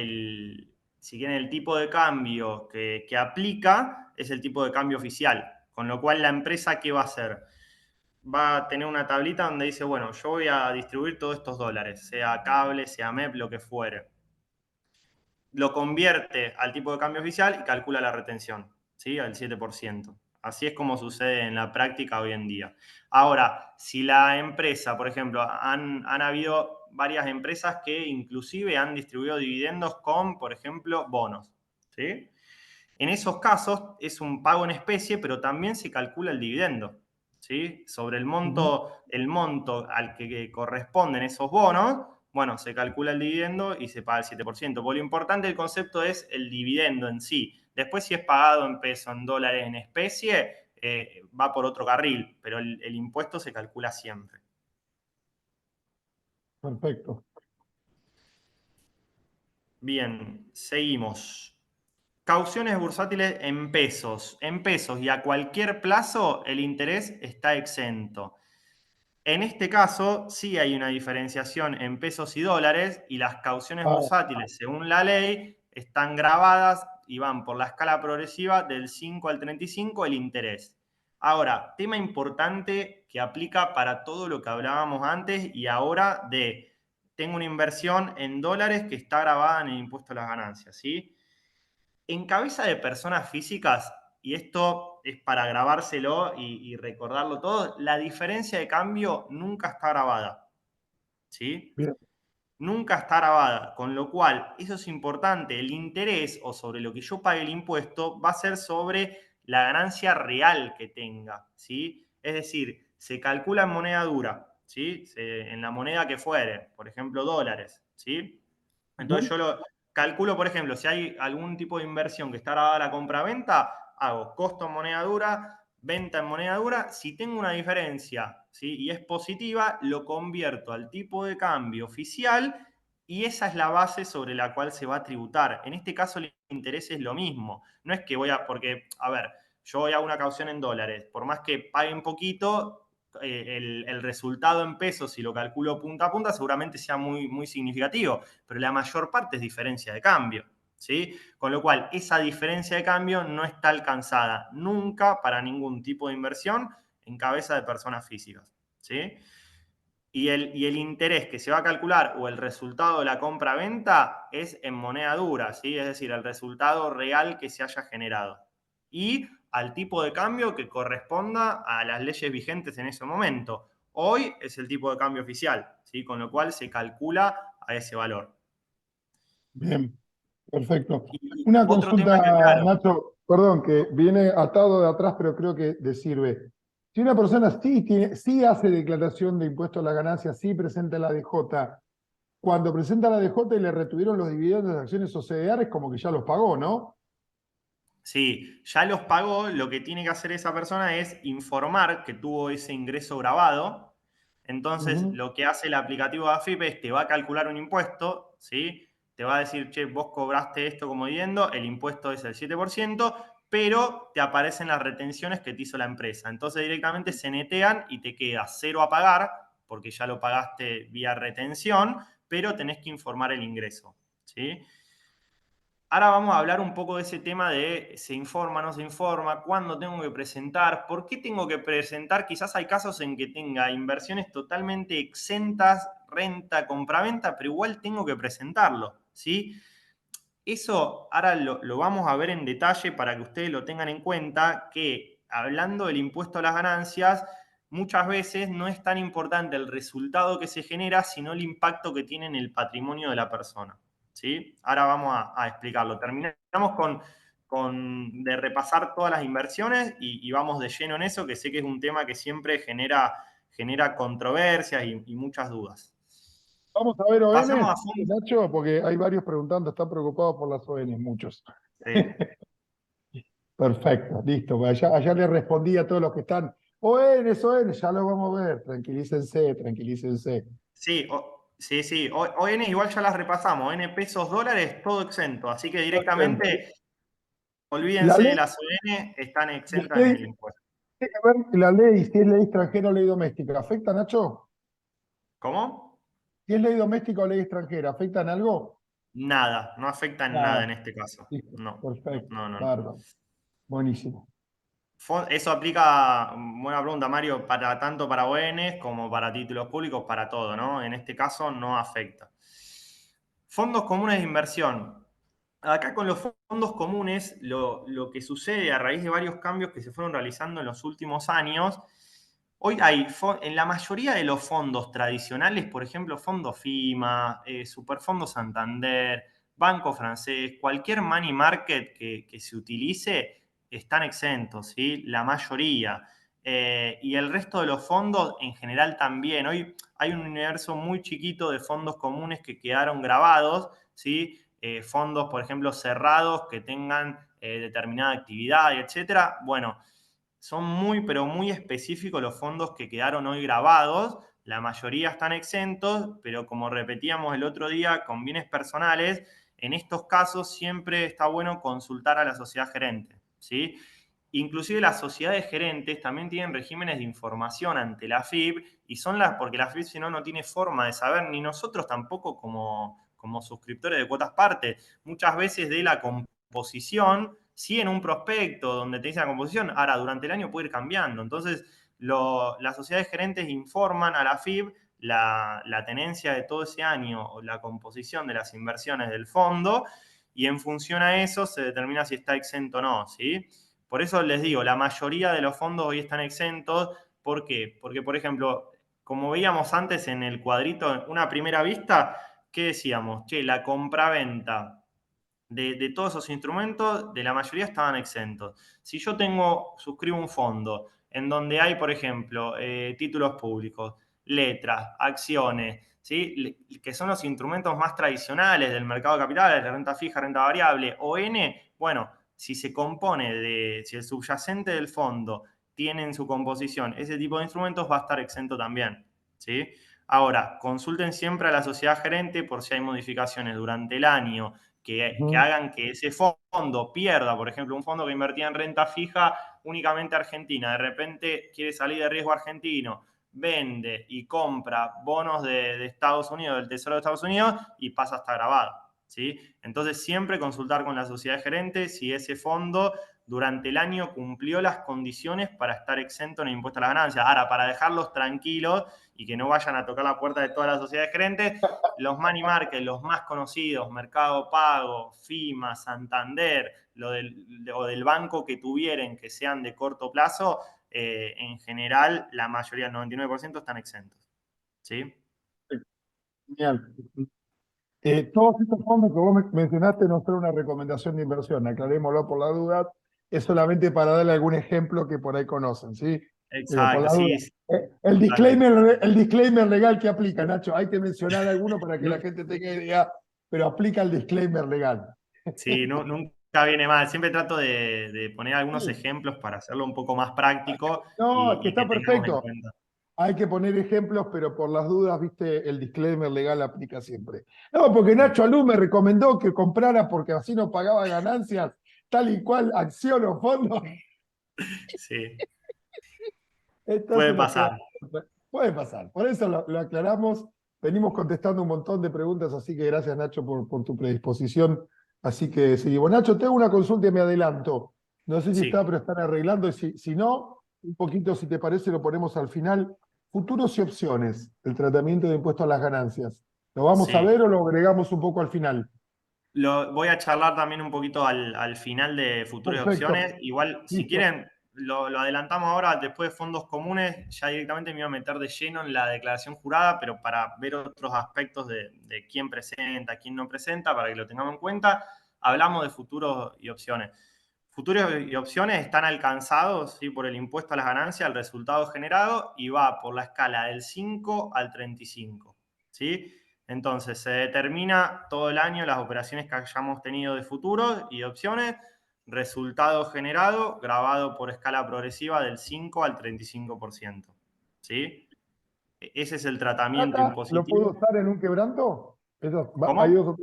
si quieren, el tipo de cambio que aplica es el tipo de cambio oficial. Con lo cual, la empresa, ¿qué va a hacer? Va a tener una tablita donde dice, bueno, yo voy a distribuir todos estos dólares, sea cable, sea MEP, lo que fuere, lo convierte al tipo de cambio oficial y calcula la retención, ¿sí? Al 7%. Así es como sucede en la práctica hoy en día. Ahora, si la empresa, por ejemplo, han habido varias empresas que inclusive han distribuido dividendos con, por ejemplo, bonos, ¿sí? En esos casos es un pago en especie, pero también se calcula el dividendo, ¿sí? Sobre Ujú, el monto al que corresponden esos bonos, bueno, se calcula el dividendo y se paga el 7%. Porque lo importante del concepto es el dividendo en sí. Después, si es pagado en peso, en dólares, en especie, va por otro carril, pero el impuesto se calcula siempre. perfecto. Bien, seguimos. Cauciones bursátiles en pesos. En pesos y a cualquier plazo el interés está exento. En este caso, sí hay una diferenciación en pesos y dólares y las cauciones Ah, bursátiles, según la ley, están grabadas y van por la escala progresiva del 5 al 35 el interés. Ahora, tema importante que aplica para todo lo que hablábamos antes y ahora de, tengo una inversión en dólares que está grabada en el impuesto a las ganancias, ¿sí? En cabeza de personas físicas, y esto es para grabárselo y recordarlo todo, la diferencia de cambio nunca está grabada, ¿sí? bien, Nunca está grabada, con lo cual, eso es importante, el interés o sobre lo que yo pague el impuesto va a ser sobre la ganancia real que tenga, ¿sí? Es decir, se calcula en moneda dura. ¿sí? En la moneda que fuere, por ejemplo, dólares, ¿sí? Entonces Ujú. yo lo calculo, por ejemplo, si hay algún tipo de inversión que está grabada a la compra-venta, hago costo en moneda dura, venta en moneda dura. Si tengo una diferencia, ¿sí? Y es positiva, lo convierto al tipo de cambio oficial y esa es la base sobre la cual se va a tributar. En este caso el interés es lo mismo. No es que voy a, porque, a ver, yo voy a una caución en dólares, por más que pague un poquito, el resultado en pesos, si lo calculo punta a punta, seguramente sea muy, muy significativo, pero la mayor parte es diferencia de cambio, ¿sí? Con lo cual, esa diferencia de cambio no está alcanzada nunca para ningún tipo de inversión en cabeza de personas físicas, ¿sí? Y el interés que se va a calcular o el resultado de la compra-venta es en moneda dura, ¿sí? Es decir, el resultado real que se haya generado. Y al tipo de cambio que corresponda a las leyes vigentes en ese momento. Hoy es el tipo de cambio oficial, ¿sí? Con lo cual se calcula a ese valor. Bien, perfecto. Y Una otro tema que consulta, aclaro, Nacho, perdón, que viene atado de atrás, pero creo que te sirve. Si una persona sí hace declaración de impuesto a la ganancia, sí presenta la DJ, cuando presenta la DJ y le retuvieron los dividendos de acciones o CDRs, como que ya los pagó, ¿no? sí, ya los pagó, lo que tiene que hacer esa persona es informar que tuvo ese ingreso grabado. Entonces, Ujú. lo que hace el aplicativo de AFIP es te va a calcular un impuesto, ¿sí? Te va a decir, che, vos cobraste esto como dividendo, el impuesto es el 7%, pero te aparecen las retenciones que te hizo la empresa. Entonces, directamente se netean y te queda cero a pagar, porque ya lo pagaste vía retención, pero tenés que informar el ingreso, ¿sí? Ahora vamos a hablar un poco de ese tema de se informa, no se informa, cuándo tengo que presentar, por qué tengo que presentar. Quizás hay casos en que tenga inversiones totalmente exentas, renta, compraventa, pero igual tengo que presentarlo, ¿sí? Eso ahora lo vamos a ver en detalle para que ustedes lo tengan en cuenta, que hablando del impuesto a las ganancias, muchas veces no es tan importante el resultado que se genera, sino el impacto que tiene en el patrimonio de la persona. ¿Sí? Ahora vamos a explicarlo. Terminamos de repasar todas las inversiones y vamos de lleno en eso, que sé que es un tema que siempre genera controversias y muchas dudas. Vamos a ver Pasemos ONs, a fondo. Nacho, porque hay varios preguntando, están preocupados por las ONs, muchos. Sí. Perfecto, listo. Pues allá le respondí a todos los que están. ONs, ONs, ya lo vamos a ver. Tranquilícense, tranquilícense. Sí, sí, sí. ON igual ya las repasamos. N pesos, dólares, todo exento. Así que Todo exento. directamente La olvídense de ley, las ON, están la exentas en ley, el impuesto. tiene que ver la ley, si es ley extranjera o ley doméstica. ¿Afecta, Nacho? ¿Cómo? Si es ley doméstica o ley extranjera, ¿afecta en algo? Nada, no afecta en nada en Nada. este caso. Listo. No, Perfecto. no, no, no. Bárbaro. Buenísimo. Eso aplica, buena pregunta, Mario, para tanto para ONs como para títulos públicos, para todo, ¿no? En este caso no afecta. Fondos comunes de inversión. Acá con los fondos comunes, lo que sucede a raíz de varios cambios que se fueron realizando en los últimos años, hoy hay, en la mayoría de los fondos tradicionales, por ejemplo, Fondo FIMA, Superfondo Santander, Banco Francés, cualquier money market que se utilice, están exentos, ¿sí? La mayoría. Y el resto de los fondos en general también. Hoy hay un universo muy chiquito de fondos comunes que quedaron grabados, ¿sí? Fondos, por ejemplo, cerrados que tengan determinada actividad, etcétera. Bueno, son muy, pero muy específicos los fondos que quedaron hoy grabados. La mayoría están exentos, pero como repetíamos el otro día, con bienes personales, en estos casos siempre está bueno consultar a la sociedad gerente, ¿sí? Inclusive las sociedades gerentes también tienen regímenes de información ante la FIP y son las, porque la FIP si no, no tiene forma de saber, ni nosotros tampoco como suscriptores de cuotas parte, muchas veces de la composición, sí en un prospecto donde te dice la composición, ahora durante el año puede ir cambiando. Entonces, las sociedades gerentes informan a la FIP la tenencia de todo ese año o la composición de las inversiones del fondo y en función a eso se determina si está exento o no, ¿sí? Por eso les digo, la mayoría de los fondos hoy están exentos. ¿Por qué? Porque, por ejemplo, como veíamos antes en el cuadrito, una primera vista, ¿qué decíamos? Che, la compraventa de todos esos instrumentos, de la mayoría estaban exentos. Si yo suscribo un fondo en donde hay, por ejemplo, títulos públicos, letras, acciones, ¿sí? Que son los instrumentos más tradicionales del mercado de capitales, de renta fija, renta variable, ON, bueno, si se compone si el subyacente del fondo tiene en su composición ese tipo de instrumentos, va a estar exento también, ¿sí? Ahora, consulten siempre a la sociedad gerente por si hay modificaciones durante el año que hagan que ese fondo pierda, por ejemplo, un fondo que invertía en renta fija únicamente Argentina, de repente quiere salir de riesgo argentino, vende y compra bonos de Estados Unidos, del Tesoro de Estados Unidos, y pasa a estar grabado, ¿sí? Entonces, siempre consultar con la sociedad gerente si ese fondo durante el año cumplió las condiciones para estar exento en el impuesto a las ganancias. Ahora, para dejarlos tranquilos y que no vayan a tocar la puerta de todas las sociedades gerentes, los money market, los más conocidos, Mercado Pago, FIMA, Santander, o del banco que tuvieran que sean de corto plazo, en general, la mayoría, el 99%, están exentos. ¿Sí? Genial. Todos estos fondos que vos mencionaste no son una recomendación de inversión, aclarémoslo por la duda, es solamente para darle algún ejemplo que por ahí conocen, ¿sí? Digo, por Exacto, la duda. sí, sí, totalmente. El disclaimer legal que aplica, Nacho, hay que mencionar alguno para que la gente tenga idea, pero aplica el disclaimer legal. Sí, nunca viene mal. Siempre trato de poner algunos Sí. ejemplos para hacerlo un poco más práctico No, es que y que está tengamos en perfecto. cuenta. Hay que poner ejemplos, pero por las dudas, viste, el disclaimer legal aplica siempre. No, porque Nacho Alú me recomendó que comprara porque así no pagaba ganancias, tal y cual, acción o fondo. Sí, puede Entonces nos quedamos. pasar. Puede pasar. Por eso lo aclaramos. Venimos contestando un montón de preguntas, así que gracias, Nacho, por tu predisposición. Así que seguimos. Nacho, tengo una consulta y me adelanto. No sé si está, Sí, pero están arreglando. Y si no, un poquito, si te parece, lo ponemos al final. Futuros y opciones, el tratamiento de impuestos a las ganancias. ¿Lo vamos a sí. ver o lo agregamos un poco al final? Voy a charlar también un poquito al final de futuras Perfecto. opciones. Igual, si Listo. quieren, lo adelantamos ahora, después de fondos comunes, ya directamente me iba a meter de lleno en la declaración jurada, pero para ver otros aspectos de quién presenta, quién no presenta, para que lo tengamos en cuenta, hablamos de futuros y opciones. Futuros y opciones están alcanzados, ¿sí?, por el impuesto a las ganancias, el resultado generado, y va por la escala del 5 al 35, ¿sí? Entonces, se determina todo el año las operaciones que hayamos tenido de futuros y opciones, resultado generado, grabado por escala progresiva del 5 al 35%. ¿Sí? Ese es el tratamiento ¿Plata lo puedo impositivo. usar en un quebranto? Hay ¿Cómo? dos.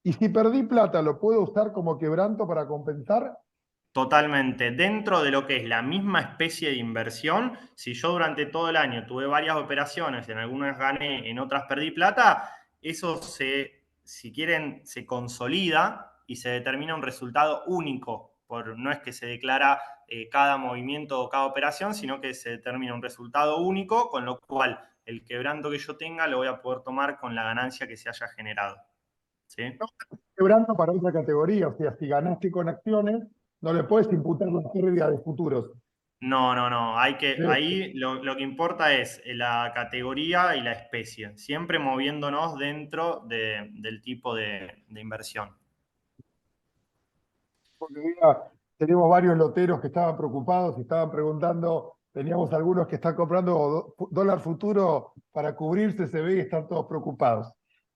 ¿Y si perdí plata, lo puedo usar como quebranto para compensar? Totalmente. Dentro de lo que es la misma especie de inversión, si yo durante todo el año tuve varias operaciones, en algunas gané, en otras perdí plata, eso si quieren, se consolida y se determina un resultado único. No es que se declara cada movimiento o cada operación, sino que se determina un resultado único, con lo cual el quebranto que yo tenga lo voy a poder tomar con la ganancia que se haya generado. ¿Sí? No, quebranto para otra categoría. O sea, si ganaste con acciones, no le puedes imputar la pérdida de futuros. No, no, no. Sí. Ahí lo que importa es la categoría y la especie, siempre moviéndonos dentro del tipo de inversión. Porque tenemos varios loteros que estaban preocupados y estaban preguntando, teníamos algunos que están comprando dólar futuro para cubrirse, se ve y están todos preocupados.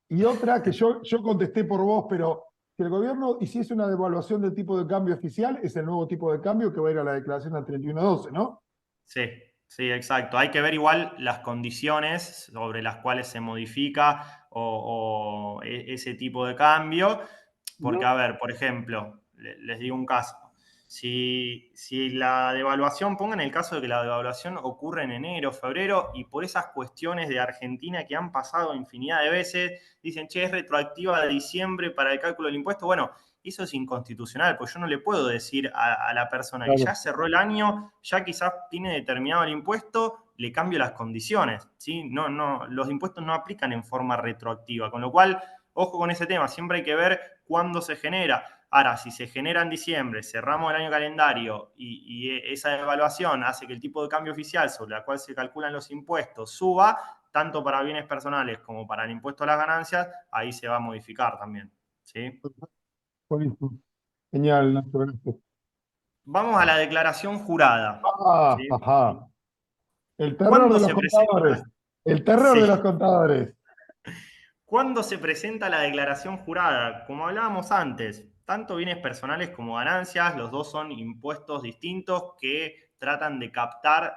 Y otra que yo contesté por vos, pero si el gobierno hiciese una devaluación del tipo de cambio oficial, es el nuevo tipo de cambio que va a ir a la declaración al 31/12, ¿no? Sí, sí, exacto. Hay que ver igual las condiciones sobre las cuales se modifica ese tipo de cambio, porque, No. a ver, por ejemplo, les digo un caso. Si la devaluación, pongan el caso de que la devaluación ocurre en enero, febrero, y por esas cuestiones de Argentina que han pasado infinidad de veces, dicen, che, es retroactiva de diciembre para el cálculo del impuesto. Bueno, eso es inconstitucional, pues yo no le puedo decir a la persona que ya Claro. cerró el año, ya quizás tiene determinado el impuesto, le cambio las condiciones, ¿sí? No, no, los impuestos no aplican en forma retroactiva, con lo cual, ojo con ese tema, siempre hay que ver cuándo se genera. Ahora, si se genera en diciembre, cerramos el año calendario y esa evaluación hace que el tipo de cambio oficial sobre el cual se calculan los impuestos suba, tanto para bienes personales como para el impuesto a las ganancias, ahí se va a modificar también, ¿sí? Buenísimo. Genial, Nacho, gracias. Vamos a la declaración jurada. Ah, ¿Sí? ajá. El terror ¿Cuándo de los se presenta? contadores. El terror de los Sí. contadores. ¿Cuándo se presenta la declaración jurada? Como hablábamos antes, tanto bienes personales como ganancias, los dos son impuestos distintos que tratan de captar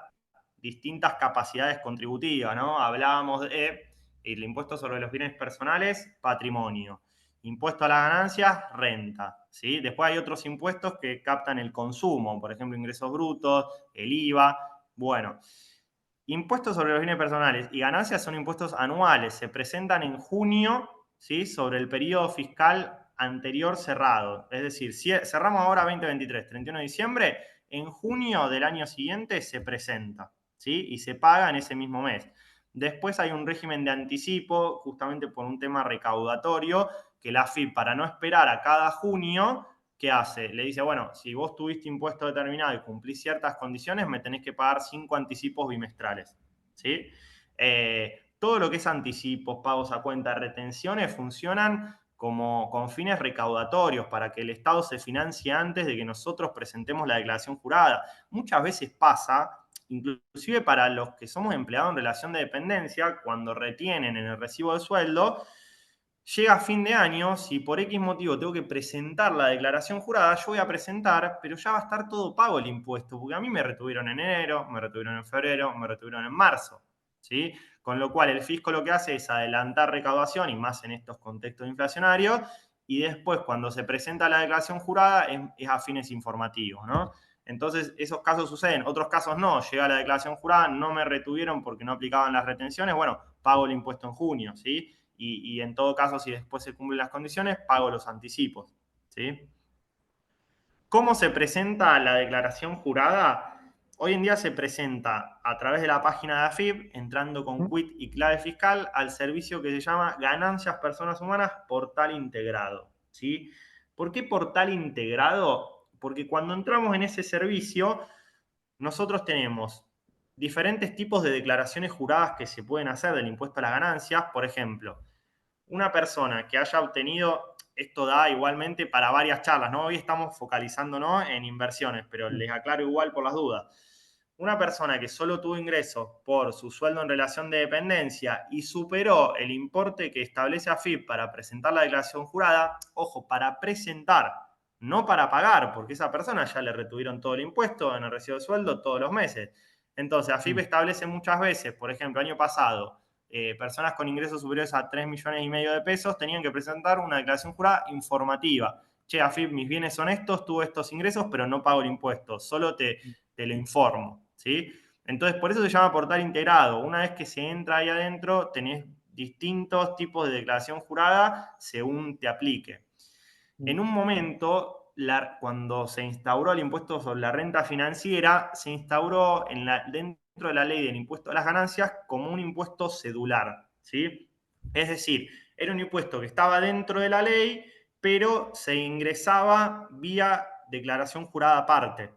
distintas capacidades contributivas, ¿no? Hablábamos de el impuesto sobre los bienes personales, patrimonio. Impuesto a las ganancias, renta. ¿Sí? Después hay otros impuestos que captan el consumo, por ejemplo, ingresos brutos, el IVA. Bueno, impuestos sobre los bienes personales y ganancias son impuestos anuales, se presentan en junio, ¿sí? Sobre el periodo fiscal anterior cerrado. Es decir, si cerramos ahora 2023, 31 de diciembre, en junio del año siguiente se presenta, ¿sí? Y se paga en ese mismo mes. Después hay un régimen de anticipo, justamente por un tema recaudatorio, que la AFIP, para no esperar a cada junio, ¿qué hace? Le dice, bueno, si vos tuviste impuesto determinado y cumplís ciertas condiciones, me tenés que pagar 5 anticipos bimestrales. ¿Sí? Todo lo que es anticipos, pagos a cuenta, retenciones, funcionan como con fines recaudatorios para que el Estado se financie antes de que nosotros presentemos la declaración jurada. Muchas veces pasa, inclusive para los que somos empleados en relación de dependencia, cuando retienen en el recibo de sueldo, llega a fin de año, si por X motivo tengo que presentar la declaración jurada, yo voy a presentar, pero ya va a estar todo pago el impuesto, porque a mí me retuvieron en enero, me retuvieron en febrero, me retuvieron en marzo, ¿sí? Con lo cual el fisco lo que hace es adelantar recaudación, y más en estos contextos inflacionarios, y después cuando se presenta la declaración jurada es a fines informativos, ¿no? Entonces, esos casos suceden, otros casos no, llega la declaración jurada, no me retuvieron porque no aplicaban las retenciones, bueno, pago el impuesto en junio, ¿sí? Y en todo caso, si después se cumplen las condiciones, pago los anticipos, ¿sí? ¿Cómo se presenta la declaración jurada? Hoy en día se presenta a través de la página de AFIP, entrando con quit y clave fiscal al servicio que se llama Ganancias Personas Humanas Portal Integrado, ¿sí? ¿Por qué portal integrado? Porque cuando entramos en ese servicio, nosotros tenemos diferentes tipos de declaraciones juradas que se pueden hacer del impuesto a las ganancias. Por ejemplo, una persona que haya obtenido, esto da igualmente para varias charlas, ¿no? Hoy estamos focalizándonos en inversiones, pero les aclaro igual por las dudas. Una persona que solo tuvo ingresos por su sueldo en relación de dependencia y superó el importe que establece AFIP para presentar la declaración jurada, ojo, para presentar, no para pagar, porque esa persona ya le retuvieron todo el impuesto en el recibo de sueldo todos los meses. Entonces, AFIP establece muchas veces, por ejemplo, año pasado, personas con ingresos superiores a 3,5 millones de pesos tenían que presentar una declaración jurada informativa. Che, AFIP, mis bienes son estos, tuve estos ingresos, pero no pago el impuesto, solo te lo informo, ¿sí? Entonces, por eso se llama portal integrado. Una vez que se entra ahí adentro, tenés distintos tipos de declaración jurada según te aplique. En un momento, cuando se instauró el impuesto sobre la renta financiera, se instauró dentro de la ley del impuesto a las ganancias como un impuesto cedular, ¿sí? Es decir, era un impuesto que estaba dentro de la ley, pero se ingresaba vía declaración jurada aparte,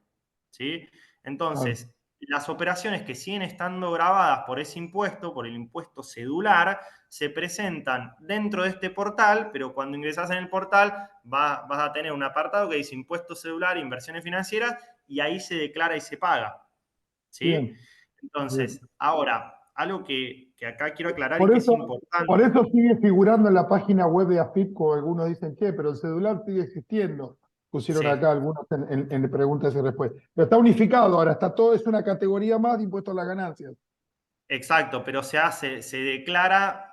¿sí? Entonces, las operaciones que siguen estando grabadas por ese impuesto, por el impuesto cedular, se presentan dentro de este portal, pero cuando ingresas en el portal vas a tener un apartado que dice impuesto cedular, inversiones financieras, y ahí se declara y se paga, ¿sí? Bien, bien. Entonces, ahora, algo que acá quiero aclarar y Por que es eso, importante. por eso sigue figurando en la página web de AFIP, como algunos dicen, che, pero el celular sigue existiendo. Pusieron Sí, acá algunos en preguntas y respuestas. Pero está unificado ahora, está todo, es una categoría más de impuesto a las ganancias. exacto, pero se declara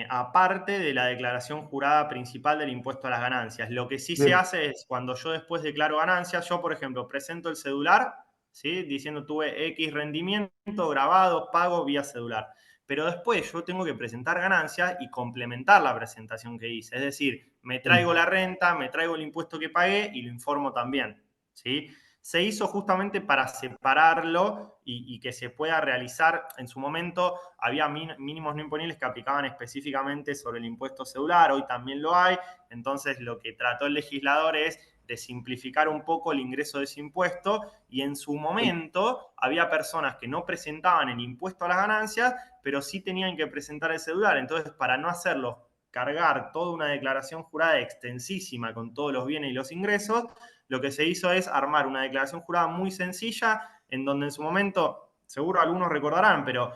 aparte de la declaración jurada principal del impuesto a las ganancias. Lo que sí se Bien. hace es cuando yo después declaro ganancias, yo por ejemplo presento el celular, ¿sí? Diciendo tuve X rendimiento grabado, pago vía celular. Pero después yo tengo que presentar ganancias y complementar la presentación que hice. Es decir, me traigo Bien. la renta, me traigo el impuesto que pagué y lo informo también, ¿sí? Se hizo justamente para separarlo y que se pueda realizar. En su momento había mínimos no imponibles que aplicaban específicamente sobre el impuesto celular, hoy también lo hay. Entonces lo que trató el legislador es de simplificar un poco el ingreso de ese impuesto, y en su momento había personas que no presentaban el impuesto a las ganancias, pero sí tenían que presentar el celular. Entonces, para no hacerlo cargar toda una declaración jurada extensísima con todos los bienes y los ingresos, lo que se hizo es armar una declaración jurada muy sencilla, en donde en su momento, seguro algunos recordarán, pero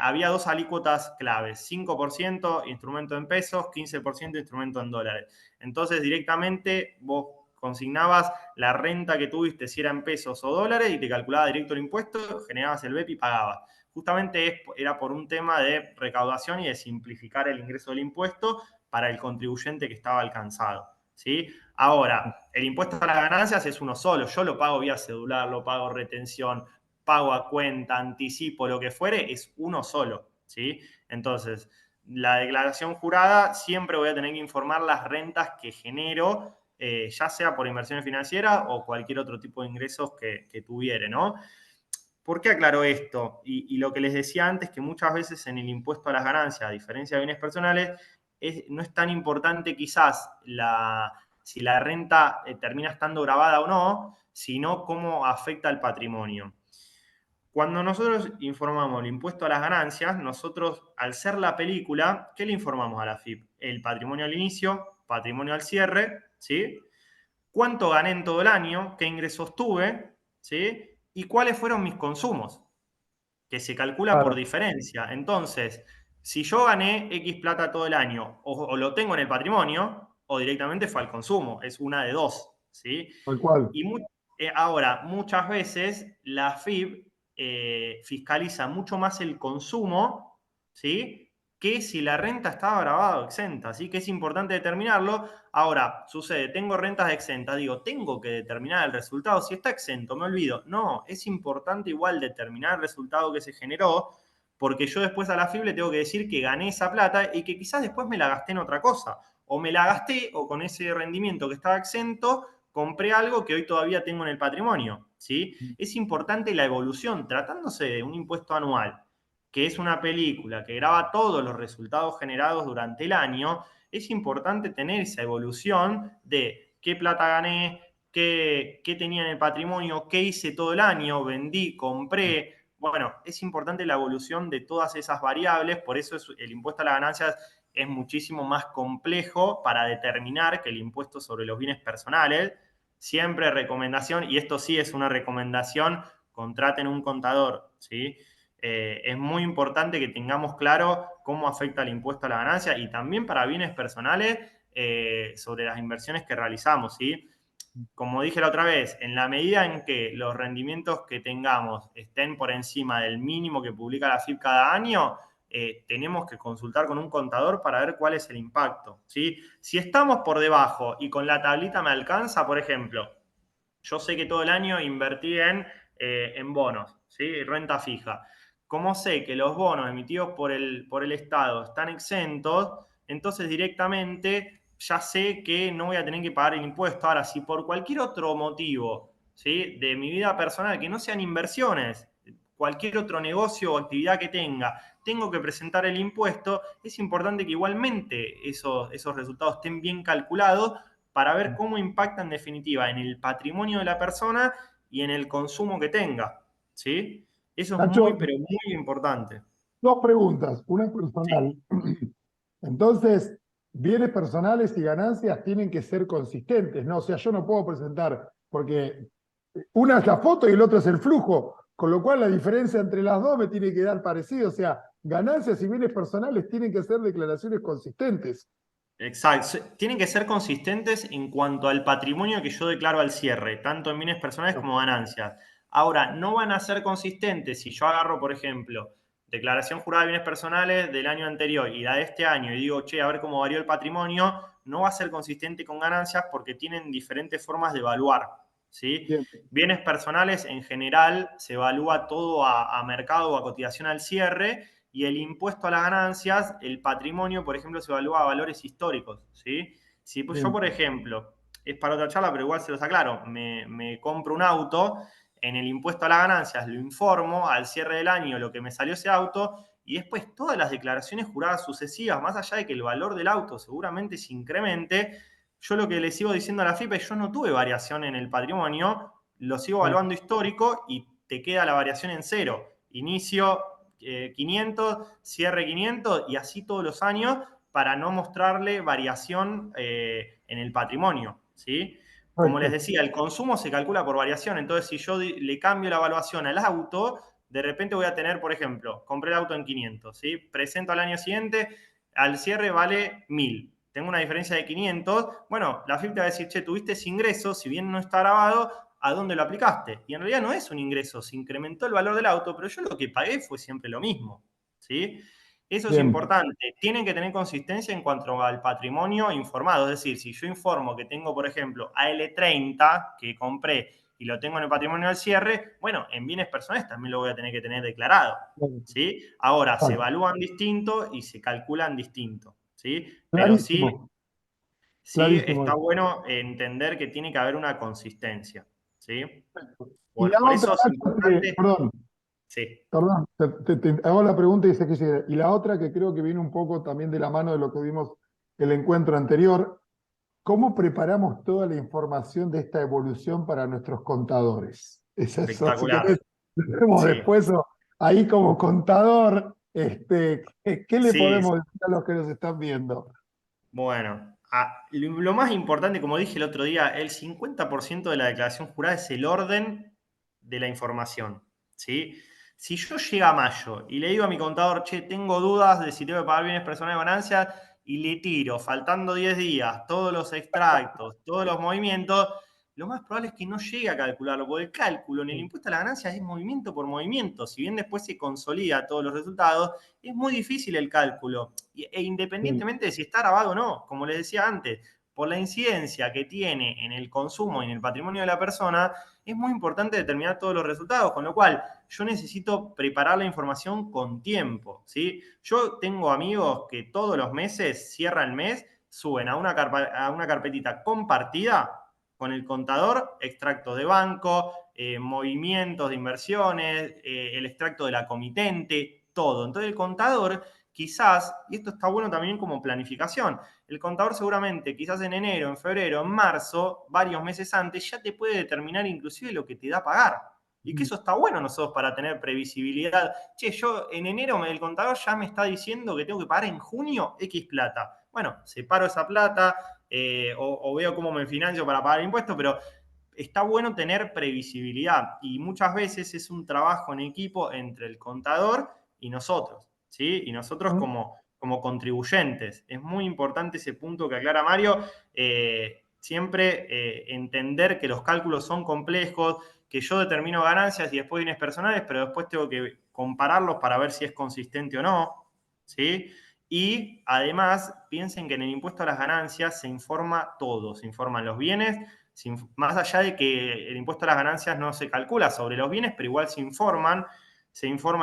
había dos alícuotas claves, 5% instrumento en pesos, 15% instrumento en dólares. Entonces directamente vos consignabas la renta que tuviste, si era en pesos o dólares, y te calculaba directo el impuesto, generabas el BEP y pagabas. Justamente era por un tema de recaudación y de simplificar el ingreso del impuesto para el contribuyente que estaba alcanzado, ¿sí? Ahora, el impuesto a las ganancias es uno solo. Yo lo pago vía cedular, lo pago retención, pago a cuenta, anticipo, lo que fuere, es uno solo, ¿sí? Entonces, la declaración jurada siempre voy a tener que informar las rentas que genero, ya sea por inversiones financieras o cualquier otro tipo de ingresos que tuviere, ¿no? ¿Por qué aclaro esto? Y lo que les decía antes, que muchas veces en el impuesto a las ganancias, a diferencia de bienes personales, no es tan importante quizás si la renta termina estando grabada o no, sino cómo afecta al patrimonio. Cuando nosotros informamos el impuesto a las ganancias, nosotros, al ser la película, ¿qué le informamos a la FIP? El patrimonio al inicio, patrimonio al cierre, ¿sí? Cuánto gané en todo el año, qué ingresos tuve, ¿sí? Y cuáles fueron mis consumos, que se calcula por Claro, diferencia. Entonces, si yo gané X plata todo el año, o lo tengo en el patrimonio, o directamente fue al consumo, es una de dos, ¿sí? tal cual. Y ahora, muchas veces la FIP fiscaliza mucho más el consumo, ¿sí? Que si la renta estaba grabada o exenta, así que es importante determinarlo. Ahora, sucede, tengo rentas exentas, digo, tengo que determinar el resultado. Si está exento, me olvido. No, es importante igual determinar el resultado que se generó, porque yo después a la FIP le tengo que decir que gané esa plata y que quizás después me la gasté en otra cosa. O me la gasté, o con ese rendimiento que estaba exento, compré algo que hoy todavía tengo en el patrimonio, ¿sí? Es importante la evolución, tratándose de un impuesto anual, que es una película que graba todos los resultados generados durante el año, es importante tener esa evolución de qué plata gané, qué tenía en el patrimonio, qué hice todo el año, vendí, compré. Bueno, es importante la evolución de todas esas variables, por eso el impuesto a las ganancias es muchísimo más complejo para determinar que el impuesto sobre los bienes personales. Siempre recomendación, y esto sí es una recomendación, contraten un contador, ¿sí? Es muy importante que tengamos claro cómo afecta el impuesto a la ganancia y también para bienes personales sobre las inversiones que realizamos, ¿sí? Como dije la otra vez, en la medida en que los rendimientos que tengamos estén por encima del mínimo que publica la FIP cada año, tenemos que consultar con un contador para ver cuál es el impacto, ¿sí? Si estamos por debajo y con la tablita me alcanza, por ejemplo, yo sé que todo el año invertí en bonos, ¿sí? Renta fija. Como sé que los bonos emitidos por el Estado están exentos, entonces directamente ya sé que no voy a tener que pagar el impuesto. Ahora, si por cualquier otro motivo, ¿sí? De mi vida personal, que no sean inversiones, cualquier otro negocio o actividad que tengo que presentar el impuesto, es importante que igualmente esos resultados estén bien calculados para ver cómo impacta en definitiva en el patrimonio de la persona y en el consumo que tenga, ¿sí? Eso es muy, Nacho, pero muy importante. dos preguntas, una Sí, personal. Entonces, bienes personales y ganancias tienen que ser consistentes, ¿no? O sea, yo no puedo presentar, porque una es la foto y el otro es el flujo, con lo cual la diferencia entre las dos me tiene que dar parecido. O sea, ganancias y bienes personales tienen que ser declaraciones consistentes. exacto. Tienen que ser consistentes en cuanto al patrimonio que yo declaro al cierre, tanto en bienes personales como ganancias. Ahora, no van a ser consistentes si yo agarro, por ejemplo, declaración jurada de bienes personales del año anterior y la de este año y digo, che, a ver cómo varió el patrimonio, no va a ser consistente con ganancias porque tienen diferentes formas de evaluar, ¿sí? Bien, Bienes personales en general se evalúa todo a mercado o a cotización al cierre y el impuesto a las ganancias, el patrimonio, por ejemplo, se evalúa a valores históricos, ¿sí? Si yo, bien. por ejemplo, es para otra charla, pero igual se los aclaro, me compro un auto, en el impuesto a las ganancias lo informo al cierre del año lo que me salió ese auto y después todas las declaraciones juradas sucesivas, más allá de que el valor del auto seguramente se incremente, yo lo que le sigo diciendo a la FIP es yo no tuve variación en el patrimonio, lo sigo evaluando histórico y te queda la variación en cero. Inicio 500, cierre 500 y así todos los años para no mostrarle variación en el patrimonio, ¿sí? Como les Perfecto. decía, el consumo se calcula por variación, entonces si yo le cambio la evaluación al auto, de repente voy a tener, por ejemplo, compré el auto en 500, ¿sí? Presento al año siguiente, al cierre vale 1000. Tengo una diferencia de 500. Bueno, la AFIP te va a decir, che, tuviste ese ingreso, si bien no está grabado, ¿a dónde lo aplicaste? Y en realidad no es un ingreso, se incrementó el valor del auto, pero yo lo que pagué fue siempre lo mismo, ¿sí? Eso es Bien, importante. Tienen que tener consistencia en cuanto al patrimonio informado. Es decir, si yo informo que tengo, por ejemplo, AL30 que compré y lo tengo en el patrimonio al cierre, bueno, en bienes personales también lo voy a tener que tener declarado, ¿sí? Ahora, se evalúan distinto y se calculan distinto, ¿sí? Pero sí, clarísimo, sí clarísimo está eso. bueno entender que tiene que haber una consistencia, ¿sí? Y la Por otra, eso es Nacho, importante, perdón, sí, perdón, te hago la pregunta y dice que sí. Y la otra que creo que viene un poco también de la mano de lo que vimos el encuentro anterior, ¿cómo preparamos toda la información de esta evolución para nuestros contadores? Es eso, si espectacular, querés, vemos sí, después ahí como contador, ¿qué le sí, podemos decir a los que nos están viendo? bueno, lo más importante, como dije el otro día, el 50% de la declaración jurada es el orden de la información, ¿sí? Si yo llego a mayo y le digo a mi contador, che, tengo dudas de si tengo que pagar bienes personales de ganancias, y le tiro, faltando 10 días, todos los extractos, todos los movimientos, lo más probable es que no llegue a calcularlo, porque el cálculo en el impuesto a la ganancia es movimiento por movimiento. Si bien después se consolida todos los resultados, es muy difícil el cálculo. Sí, Independientemente de si está grabado o no, como les decía antes, por la incidencia que tiene en el consumo y en el patrimonio de la persona, es muy importante determinar todos los resultados, con lo cual yo necesito preparar la información con tiempo, ¿sí? Yo tengo amigos que todos los meses, cierra el mes, suben a una carpetita compartida con el contador, extractos de banco, movimientos de inversiones, el extracto de la comitente, todo. Entonces el contador quizás, y esto está bueno también como planificación, el contador seguramente quizás en enero, en febrero, en marzo, varios meses antes, ya te puede determinar inclusive lo que te da a pagar. Y que eso está bueno nosotros para tener previsibilidad. Che, yo en enero el contador ya me está diciendo que tengo que pagar en junio X plata. Bueno, separo esa plata o veo cómo me financio para pagar impuestos, pero está bueno tener previsibilidad y muchas veces es un trabajo en equipo entre el contador y nosotros, ¿sí? Y nosotros como contribuyentes. Es muy importante ese punto que aclara Mario. Siempre entender que los cálculos son complejos, que yo determino ganancias y después bienes personales, pero después tengo que compararlos para ver si es consistente o no, ¿sí? Y además, piensen que en el impuesto a las ganancias se informa todo, se informan los bienes, más allá de que el impuesto a las ganancias no se calcula sobre los bienes, pero igual se informa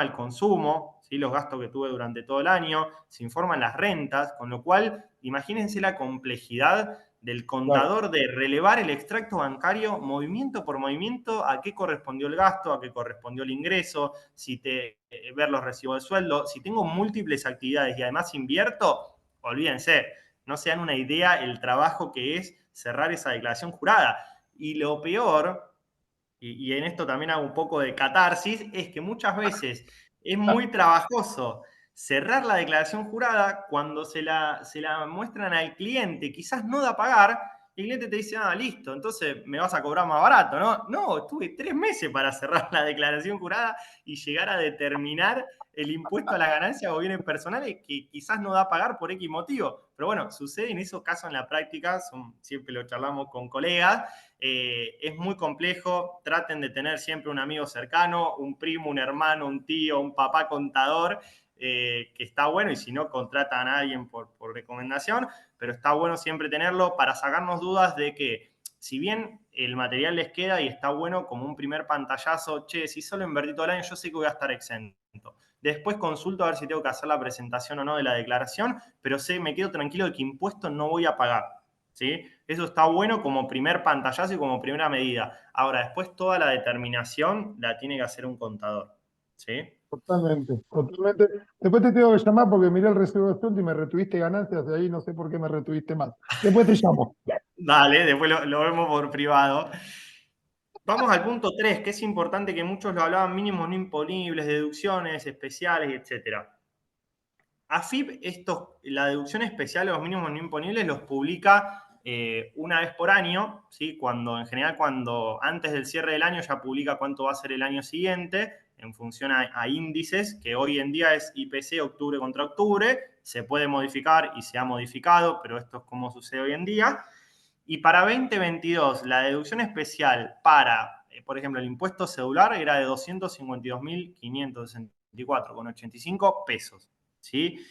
el consumo, ¿sí? Los gastos que tuve durante todo el año, se informan las rentas, con lo cual imagínense la complejidad del claro. contador de relevar el extracto bancario movimiento por movimiento, a qué correspondió el gasto, a qué correspondió el ingreso, ver los recibos de sueldo. Si tengo múltiples actividades y además invierto, olvídense, no se dan una idea el trabajo que es cerrar esa declaración jurada. Y lo peor, y en esto también hago un poco de catarsis, es que muchas veces es muy trabajoso cerrar la declaración jurada cuando se la muestran al cliente, quizás no da a pagar, y el cliente te dice, ah, listo, entonces me vas a cobrar más barato, ¿no? No, tuve 3 meses para cerrar la declaración jurada y llegar a determinar el impuesto a la ganancia o bienes personales que quizás no da a pagar por X motivo. Pero bueno, sucede en esos casos en la práctica, siempre lo charlamos con colegas, es muy complejo, traten de tener siempre un amigo cercano, un primo, un hermano, un tío, un papá contador, que está bueno, y si no, contratan a alguien por recomendación, pero está bueno siempre tenerlo para sacarnos dudas de que, si bien el material les queda y está bueno como un primer pantallazo, che, si solo invertí todo el año, yo sé que voy a estar exento. Después consulto a ver si tengo que hacer la presentación o no de la declaración, pero sé, me quedo tranquilo de que impuestos no voy a pagar, ¿sí? Eso está bueno como primer pantallazo y como primera medida. Ahora, después toda la determinación la tiene que hacer un contador, ¿sí? Totalmente, totalmente. Después te tengo que llamar porque miré el recibo de sueldo y me retuviste ganancias de ahí, no sé por qué me retuviste más. Después te llamo. Dale, después lo vemos por privado. Vamos al punto 3, que es importante, que muchos lo hablaban: mínimos no imponibles, deducciones especiales, etcétera. AFIP, la deducción especial o los mínimos no imponibles los publica una vez por año, ¿sí? En general, cuando antes del cierre del año ya publica cuánto va a ser el año siguiente, en función a índices, que hoy en día es IPC octubre contra octubre, se puede modificar y se ha modificado, pero esto es como sucede hoy en día. Y para 2022, la deducción especial para, por ejemplo, el impuesto celular era de 252.564,85 pesos. ¿Sí?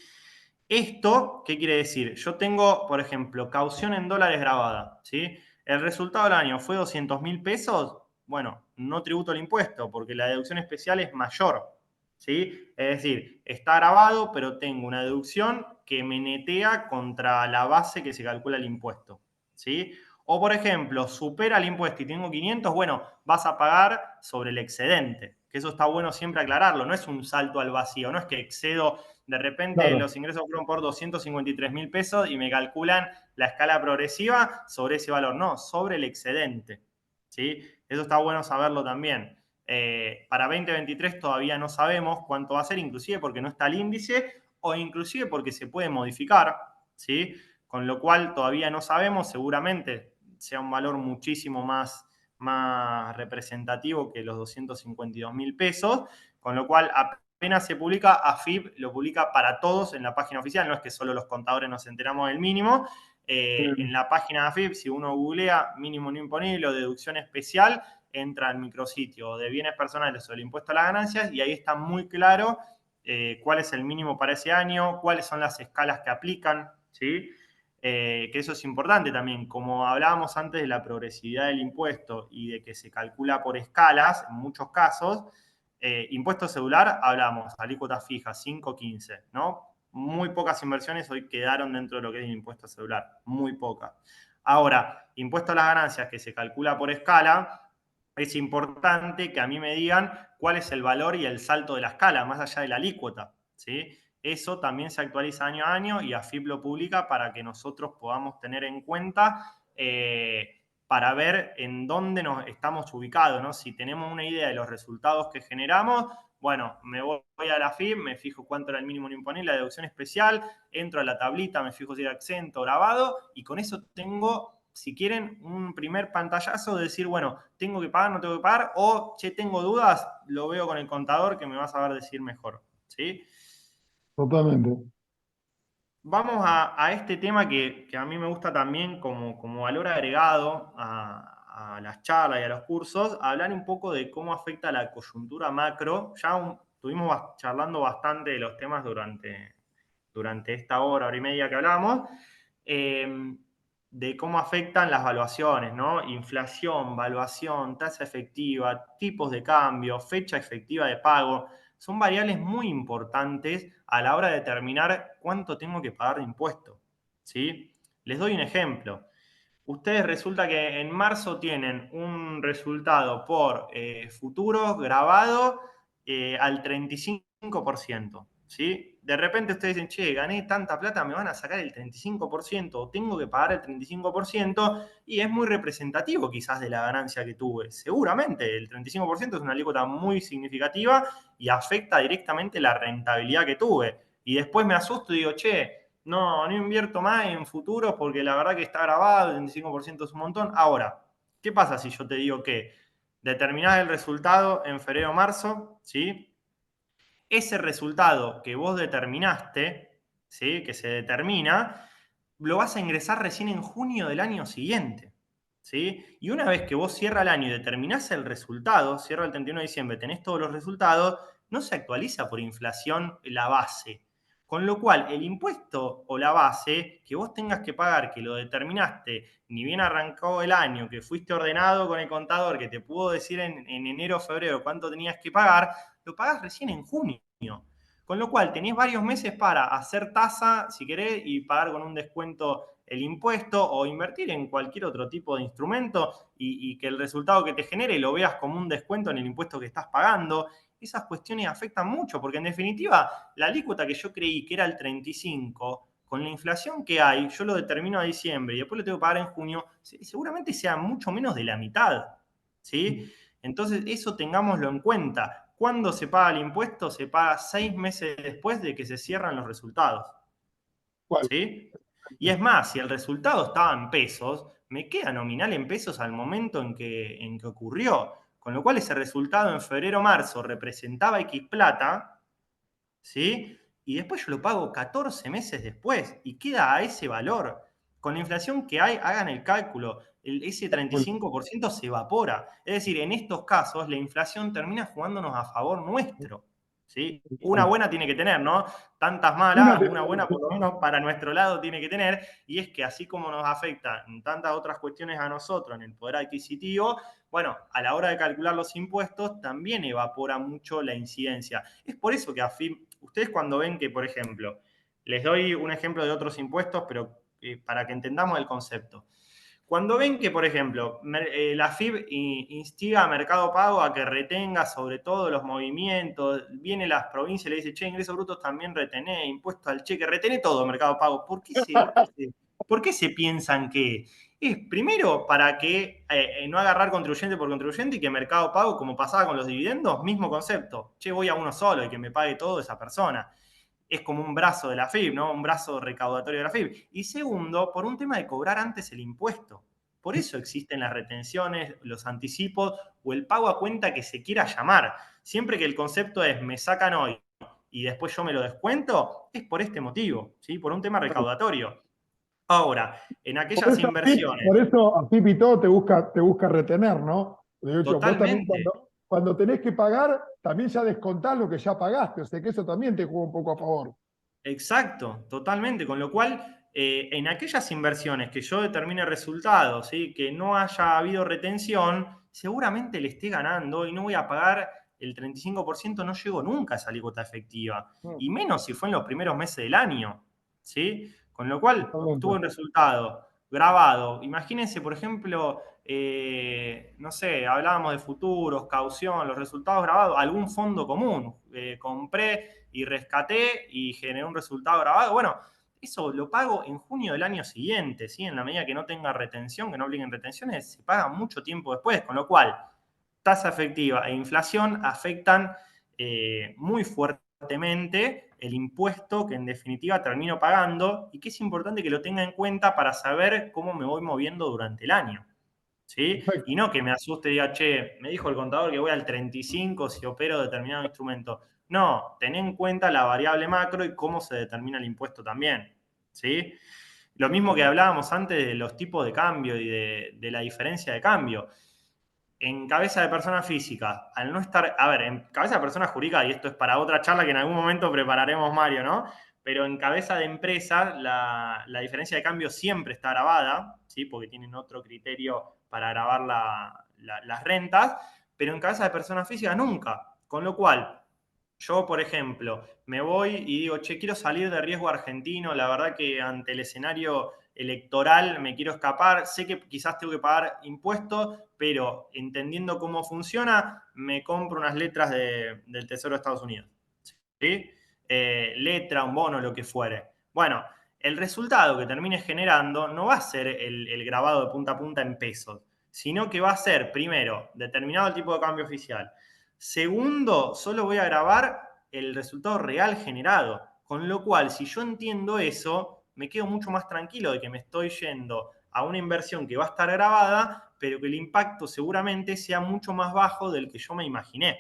¿Esto qué quiere decir? Yo tengo, por ejemplo, caución en dólares grabada. ¿Sí? El resultado del año fue 200.000 pesos. Bueno, no tributo el impuesto porque la deducción especial es mayor. ¿Sí? Es decir, está grabado, pero tengo una deducción que me netea contra la base que se calcula el impuesto. ¿Sí? O, por ejemplo, supera el impuesto y tengo 500, bueno, vas a pagar sobre el excedente. Que eso está bueno siempre aclararlo. No es un salto al vacío, no es que excedo, de repente Claro, los ingresos fueron por 253.000 pesos y me calculan la escala progresiva sobre ese valor. No, sobre el excedente. ¿Sí? Eso está bueno saberlo también. Para 2023 todavía no sabemos cuánto va a ser, inclusive porque no está el índice o inclusive porque se puede modificar, ¿sí? Con lo cual todavía no sabemos, seguramente sea un valor muchísimo más representativo que los 252.000 pesos, con lo cual apenas se publica, AFIP lo publica para todos en la página oficial, no es que solo los contadores nos enteramos del mínimo. En la página de AFIP, si uno googlea mínimo no imponible o deducción especial, entra al micrositio de bienes personales o el impuesto a las ganancias y ahí está muy claro cuál es el mínimo para ese año, cuáles son las escalas que aplican, ¿sí? Que eso es importante también, como hablábamos antes de la progresividad del impuesto y de que se calcula por escalas, en muchos casos, impuesto celular, hablamos, alícuota fija, 5-15, ¿no? Muy pocas inversiones hoy quedaron dentro de lo que es el impuesto celular, muy pocas. Ahora, impuesto a las ganancias que se calcula por escala, es importante que a mí me digan cuál es el valor y el salto de la escala, más allá de la alícuota, ¿sí? Eso también se actualiza año a año y AFIP lo publica para que nosotros podamos tener en cuenta para ver en dónde nos estamos ubicados, ¿no? Si tenemos una idea de los resultados que generamos, bueno, me voy a la AFIP, me fijo cuánto era el mínimo no imponible, la deducción especial, entro a la tablita, me fijo si era exento, grabado, y con eso tengo, si quieren, un primer pantallazo de decir, bueno, tengo que pagar, no tengo que pagar, o, che, tengo dudas, lo veo con el contador que me va a saber decir mejor, ¿sí? totalmente. Vamos a este tema que a mí me gusta también como valor agregado a las charlas y a los cursos, hablar un poco de cómo afecta la coyuntura macro. Ya estuvimos charlando bastante de los temas durante esta hora y media que hablamos, de cómo afectan las valuaciones, ¿no? Inflación, valuación, tasa efectiva, tipos de cambio, fecha efectiva de pago son variables muy importantes a la hora de determinar cuánto tengo que pagar de impuesto. ¿Sí? Les doy un ejemplo. Ustedes resulta que en marzo tienen un resultado por futuros grabado al 35%. ¿Sí? De repente ustedes dicen, che, gané tanta plata, me van a sacar el 35% o tengo que pagar el 35% y es muy representativo quizás de la ganancia que tuve. Seguramente el 35% es una alícuota muy significativa y afecta directamente la rentabilidad que tuve. Y después me asusto y digo, che, no invierto más en futuros porque la verdad que está grabado, el 35% es un montón. Ahora, ¿qué pasa si yo te digo que determinás el resultado en febrero o marzo, ¿sí? Ese resultado que vos determinaste, ¿sí? Que se determina, lo vas a ingresar recién en junio del año siguiente. ¿Sí? Y una vez que vos cierra el año y determinás el resultado, cierra el 31 de diciembre, tenés todos los resultados, no se actualiza por inflación la base. Con lo cual, el impuesto o la base que vos tengas que pagar, que lo determinaste, ni bien arrancó el año, que fuiste ordenado con el contador, que te pudo decir en enero o febrero cuánto tenías que pagar, lo pagás recién en junio. Con lo cual, tenés varios meses para hacer tasa, si querés, y pagar con un descuento el impuesto o invertir en cualquier otro tipo de instrumento y que el resultado que te genere lo veas como un descuento en el impuesto que estás pagando. Esas cuestiones afectan mucho, porque en definitiva, la alícuota que yo creí que era el 35, con la inflación que hay, yo lo determino a diciembre y después lo tengo que pagar en junio, seguramente sea mucho menos de la mitad. ¿Sí? Entonces, eso tengámoslo en cuenta. ¿Cuándo se paga el impuesto? Se paga 6 meses después de que se cierran los resultados. ¿Cuál? ¿Sí? Y es más, si el resultado estaba en pesos, me queda nominal en pesos al momento en que ocurrió. Con lo cual ese resultado en febrero-marzo representaba X plata, ¿sí? Y después yo lo pago 14 meses después y queda a ese valor. Con la inflación que hay, hagan el cálculo, ese 35% se evapora. Es decir, en estos casos la inflación termina jugándonos a favor nuestro, ¿sí? Una buena tiene que tener, ¿no? Tantas Una malas, te- una buena por lo menos para nuestro lado tiene que tener, y es que así como nos afecta en tantas otras cuestiones a nosotros en el poder adquisitivo, bueno, a la hora de calcular los impuestos también evapora mucho la incidencia. Es por eso que ustedes cuando ven que, por ejemplo, les doy un ejemplo de otros impuestos, pero para que entendamos el concepto. Cuando ven que, por ejemplo, la AFIP instiga a Mercado Pago a que retenga sobre todo los movimientos, viene las provincias y le dice, che, ingresos brutos también retené, impuesto al cheque, retené todo Mercado Pago. ¿Por qué se piensan que es primero para que no agarrar contribuyente por contribuyente y que Mercado Pago, como pasaba con los dividendos, mismo concepto, che, voy a uno solo y que me pague todo esa persona? Es como un brazo de la FIP, ¿no? Un brazo recaudatorio de la FIP. Y segundo, por un tema de cobrar antes el impuesto. Por eso existen las retenciones, los anticipos o el pago a cuenta que se quiera llamar. Siempre que el concepto es me sacan hoy y después yo me lo descuento, es por este motivo, ¿sí? Por un tema recaudatorio. Ahora, en aquellas inversiones, Por eso a Pip y todo te busca retener, ¿no? De hecho, vos también totalmente, cuando tenés que pagar, también ya descontás lo que ya pagaste, o sea que eso también te juega un poco a favor. exacto, totalmente. Con lo cual, en aquellas inversiones que yo determine resultados, ¿sí? Que no haya habido retención, seguramente le esté ganando y no voy a pagar el 35%, no llego nunca a esa alícuota efectiva. Mm, Y menos si fue en los primeros meses del año, ¿sí? Con lo cual, totalmente. obtuve un resultado grabado. Imagínense, por ejemplo, no sé, hablábamos de futuros, caución, los resultados grabados, algún fondo común. Compré y rescaté y generé un resultado grabado. Bueno, eso lo pago en junio del año siguiente, ¿sí? En la medida que no tenga retención, que no obliguen retenciones, se paga mucho tiempo después, con lo cual tasa efectiva e inflación afectan muy fuertemente el impuesto que en definitiva termino pagando y que es importante que lo tenga en cuenta para saber cómo me voy moviendo durante el año. ¿Sí? Y Perfecto. no que me asuste y diga, che, me dijo el contador que voy al 35 si opero determinado instrumento. No, ten en cuenta la variable macro y cómo se determina el impuesto también. ¿Sí? Lo mismo que hablábamos antes de los tipos de cambio y de la diferencia de cambio. En cabeza de persona física, al no estar, a ver, en cabeza de persona jurídica, y esto es para otra charla que en algún momento prepararemos, Mario, ¿no? Pero en cabeza de empresa, la diferencia de cambio siempre está grabada, ¿sí? Porque tienen otro criterio para grabar las rentas, pero en cabeza de persona física nunca. Con lo cual, yo, por ejemplo, me voy y digo, che, quiero salir de riesgo argentino, la verdad que ante el escenario electoral me quiero escapar, sé que quizás tengo que pagar impuestos, pero entendiendo cómo funciona, me compro unas letras del Tesoro de Estados Unidos. ¿Sí? Letra, un bono, lo que fuere. Bueno, el resultado que termine generando no va a ser el grabado de punta a punta en pesos, sino que va a ser, primero, determinado el tipo de cambio oficial. Segundo, solo voy a grabar el resultado real generado. Con lo cual, si yo entiendo eso, me quedo mucho más tranquilo de que me estoy yendo a una inversión que va a estar grabada, pero que el impacto seguramente sea mucho más bajo del que yo me imaginé.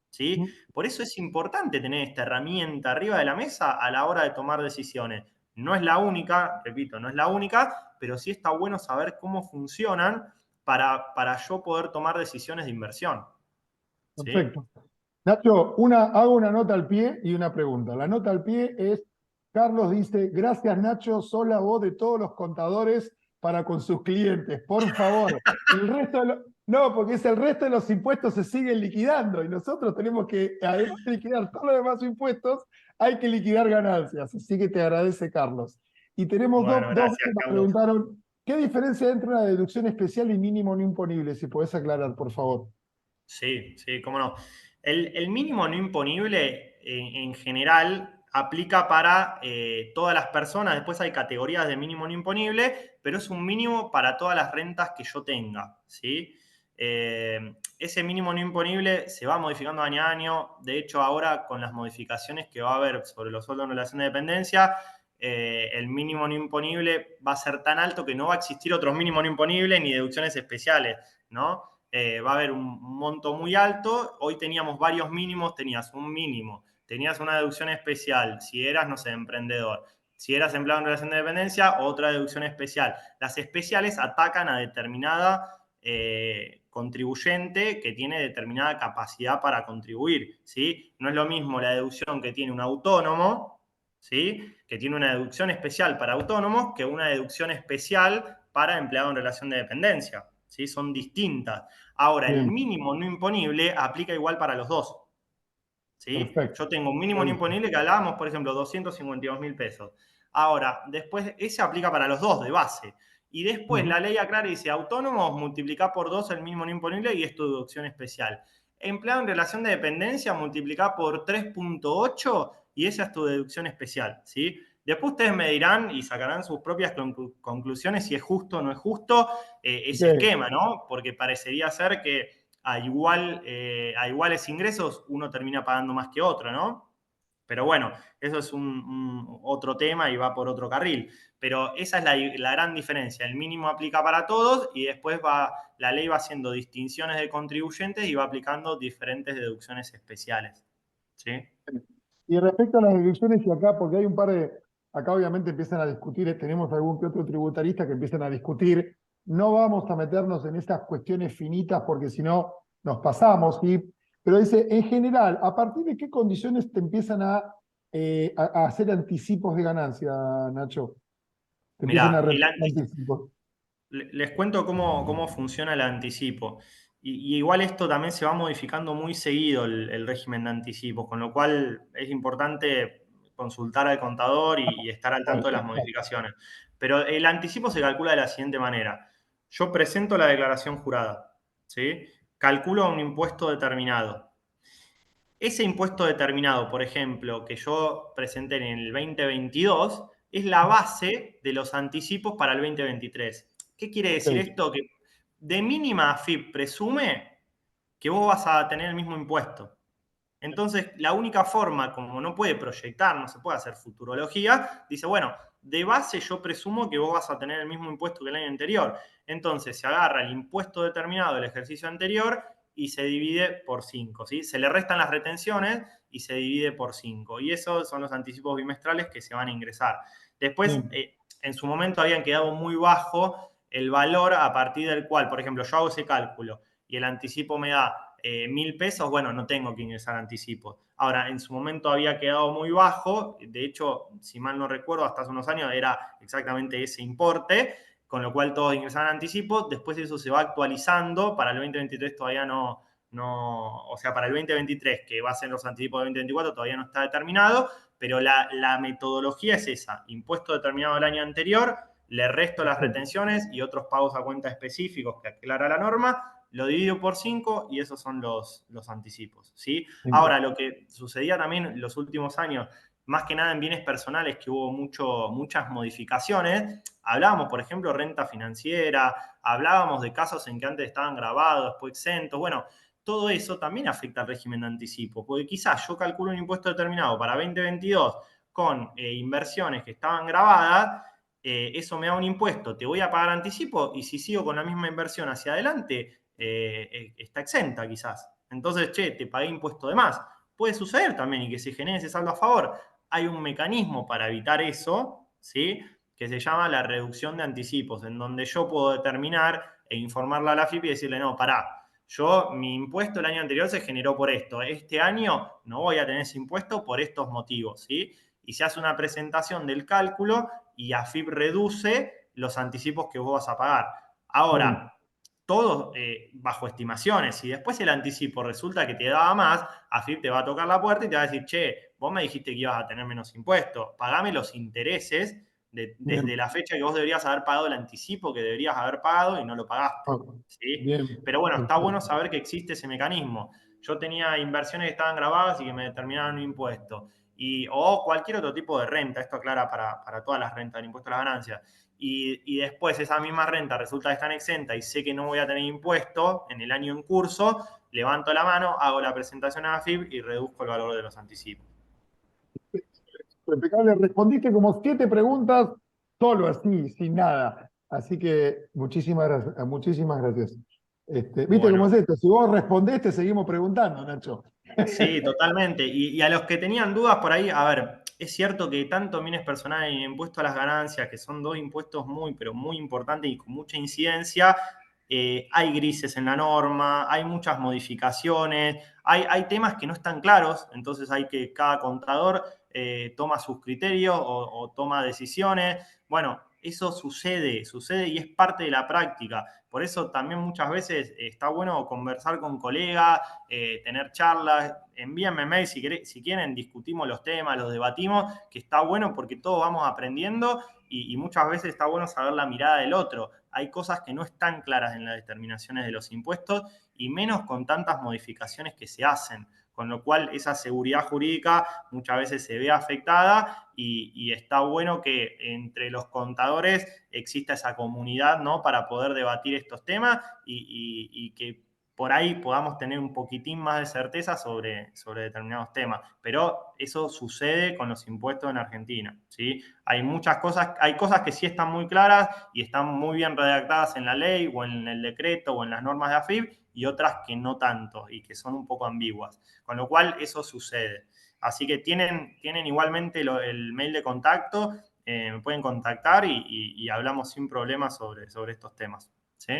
¿Sí? Mm, Por eso es importante tener esta herramienta arriba de la mesa a la hora de tomar decisiones. No es la única, repito, no es la única, pero sí está bueno saber cómo funcionan para yo poder tomar decisiones de inversión. ¿Sí? perfecto. Nacho, hago una nota al pie y una pregunta. La nota al pie es, Carlos dice, gracias Nacho, sos la voz de todos los contadores para con sus clientes. Por favor, no, porque es el resto de los impuestos se siguen liquidando y nosotros tenemos que, además de liquidar todos los demás impuestos, hay que liquidar ganancias. Así que te agradece, Carlos. Y tenemos Bueno, dos gracias, que nos Carlos. preguntaron, ¿qué diferencia hay entre una deducción especial y mínimo no imponible? Si podés aclarar, por favor. Sí, sí, cómo no. El mínimo no imponible en general aplica para todas las personas. Después hay categorías de mínimo no imponible, pero es un mínimo para todas las rentas que yo tenga. ¿Sí? Ese mínimo no imponible se va modificando año a año. De hecho, ahora con las modificaciones que va a haber sobre los sueldos en relación de dependencia, el mínimo no imponible va a ser tan alto que no va a existir otros mínimos no imponibles ni deducciones especiales, ¿no? va a haber un monto muy alto. Hoy teníamos varios mínimos, tenías un mínimo, tenías una deducción especial, si eras, no sé, emprendedor. Si eras empleado en relación de dependencia, otra deducción especial. Las especiales atacan a determinada contribuyente que tiene determinada capacidad para contribuir, ¿sí? No es lo mismo la deducción que tiene un autónomo, ¿sí? Que tiene una deducción especial para autónomos que una deducción especial para empleado en relación de dependencia, ¿sí? Son distintas. Ahora, el Bien, mínimo no imponible aplica igual para los dos, ¿sí? perfecto. Yo tengo un mínimo no Buenísimo. imponible que hablábamos, por ejemplo, 252.000 pesos. Ahora, después, ese aplica para los dos de base. Y después Ujú. la ley aclara y dice, autónomos, multiplica por 2 el mínimo no imponible y es tu deducción especial. Empleado en relación de dependencia, multiplica por 3,8 y esa es tu deducción especial, ¿sí? Después ustedes me dirán y sacarán sus propias conclusiones si es justo o no es justo ese Ok. esquema, ¿no? Porque parecería ser que a iguales ingresos uno termina pagando más que otro, ¿no? Pero bueno, eso es otro tema y va por otro carril. Pero esa es la gran diferencia. El mínimo aplica para todos y después la ley va haciendo distinciones de contribuyentes y va aplicando diferentes deducciones especiales. ¿Sí? Y respecto a las deducciones, y acá, porque hay un par de, acá obviamente empiezan a discutir, tenemos algún que otro tributarista que empiezan a discutir, no vamos a meternos en estas cuestiones finitas porque si no nos pasamos, ¿sí? Pero dice, en general, ¿a partir de qué condiciones te empiezan a hacer anticipos de ganancia, Nacho? Te empiezan a Mirá, repetir anticipos. les cuento cómo funciona el anticipo. Y igual esto también se va modificando muy seguido el régimen de anticipos, con lo cual es importante consultar al contador y estar al tanto de las modificaciones. Pero el anticipo se calcula de la siguiente manera. Yo presento la declaración jurada, ¿sí? Calculo un impuesto determinado. Ese impuesto determinado, por ejemplo, que yo presenté en el 2022, es la base de los anticipos para el 2023. ¿Qué quiere decir Ok, esto? Que de mínima AFIP presume que vos vas a tener el mismo impuesto. Entonces, la única forma, como no puede proyectar, no se puede hacer futurología, dice, bueno, de base yo presumo que vos vas a tener el mismo impuesto que el año anterior. Entonces, se agarra el impuesto determinado del ejercicio anterior y se divide por 5, ¿sí? Se le restan las retenciones y se divide por 5. Y esos son los anticipos bimestrales que se van a ingresar. Después, bien, en su momento habían quedado muy bajo el valor a partir del cual, por ejemplo, yo hago ese cálculo y el anticipo me da 1.000 pesos, bueno, no tengo que ingresar anticipos. Ahora, en su momento había quedado muy bajo, de hecho, si mal no recuerdo, hasta hace unos años era exactamente ese importe, con lo cual todos ingresaban anticipos, después eso se va actualizando, para el 2023 todavía o sea, para el 2023, que va a ser los anticipos del 2024, todavía no está determinado, pero la metodología es esa, impuesto determinado el año anterior, le resto las perfecto. retenciones y otros pagos a cuenta específicos que aclara la norma, lo divido por 5 y esos son los anticipos, ¿sí? Ahora, lo que sucedía también en los últimos años, más que nada en bienes personales, que hubo muchas modificaciones, hablábamos, por ejemplo, renta financiera, hablábamos de casos en que antes estaban grabados, después exentos, bueno, todo eso también afecta al régimen de anticipo, porque quizás yo calculo un impuesto determinado para 2022 con inversiones que estaban grabadas, eso me da un impuesto, te voy a pagar anticipo y si sigo con la misma inversión hacia adelante, está exenta quizás. Entonces, che, te pagué impuesto de más. Puede suceder también y que se genere ese saldo a favor. Hay un mecanismo para evitar eso, ¿sí? Que se llama la reducción de anticipos, en donde yo puedo determinar e informarle a la FIP y decirle, no, pará, mi impuesto el año anterior se generó por esto. Este año no voy a tener ese impuesto por estos motivos, ¿sí? Y se hace una presentación del cálculo y AFIP reduce los anticipos que vos vas a pagar. Bien, Ahora, todo bajo estimaciones. Si después el anticipo resulta que te daba más, AFIP te va a tocar la puerta y te va a decir, che, vos me dijiste que ibas a tener menos impuestos, pagame los intereses desde bien, la fecha que vos deberías haber pagado el anticipo que deberías haber pagado y no lo pagaste. ok, ¿Sí? bien, Pero bueno, está bueno perfecto. saber que existe ese mecanismo. Yo tenía inversiones que estaban grabadas y que me determinaban un impuesto. O cualquier otro tipo de renta, esto aclara para todas las rentas, el impuesto a las ganancias. Y después esa misma renta resulta que está exenta y sé que no voy a tener impuesto en el año en curso, levanto la mano, hago la presentación a AFIP y reduzco el valor de los anticipos. Impecable, respondiste como 7 preguntas, solo así, sin nada. Así que muchísimas gracias. Muchísimas gracias. ¿Viste cómo Bueno, es esto? Si vos respondés, te seguimos preguntando, Nacho. sí, totalmente. Y a los que tenían dudas por ahí, a ver, es cierto que tanto bienes personales y impuesto a las ganancias, que son dos impuestos muy, pero muy importantes y con mucha incidencia, hay grises en la norma, hay muchas modificaciones, hay temas que no están claros, entonces hay que cada contador toma sus criterios o toma decisiones. Bueno, eso sucede y es parte de la práctica. Por eso también muchas veces está bueno conversar con colegas, tener charlas, envíenme mail si quieren, discutimos los temas, los debatimos, que está bueno porque todos vamos aprendiendo y muchas veces está bueno saber la mirada del otro. Hay cosas que no están claras en las determinaciones de los impuestos y menos con tantas modificaciones que se hacen, con lo cual esa seguridad jurídica muchas veces se ve afectada y está bueno que entre los contadores exista esa comunidad, ¿no? Para poder debatir estos temas y que por ahí podamos tener un poquitín más de certeza sobre determinados temas. Pero eso sucede con los impuestos en Argentina, ¿sí? Hay muchas cosas, hay cosas que sí están muy claras y están muy bien redactadas en la ley o en el decreto o en las normas de AFIP y otras que no tanto y que son un poco ambiguas. Con lo cual eso sucede. Así que tienen igualmente el mail de contacto, me pueden contactar y hablamos sin problemas sobre estos temas. ¿Sí?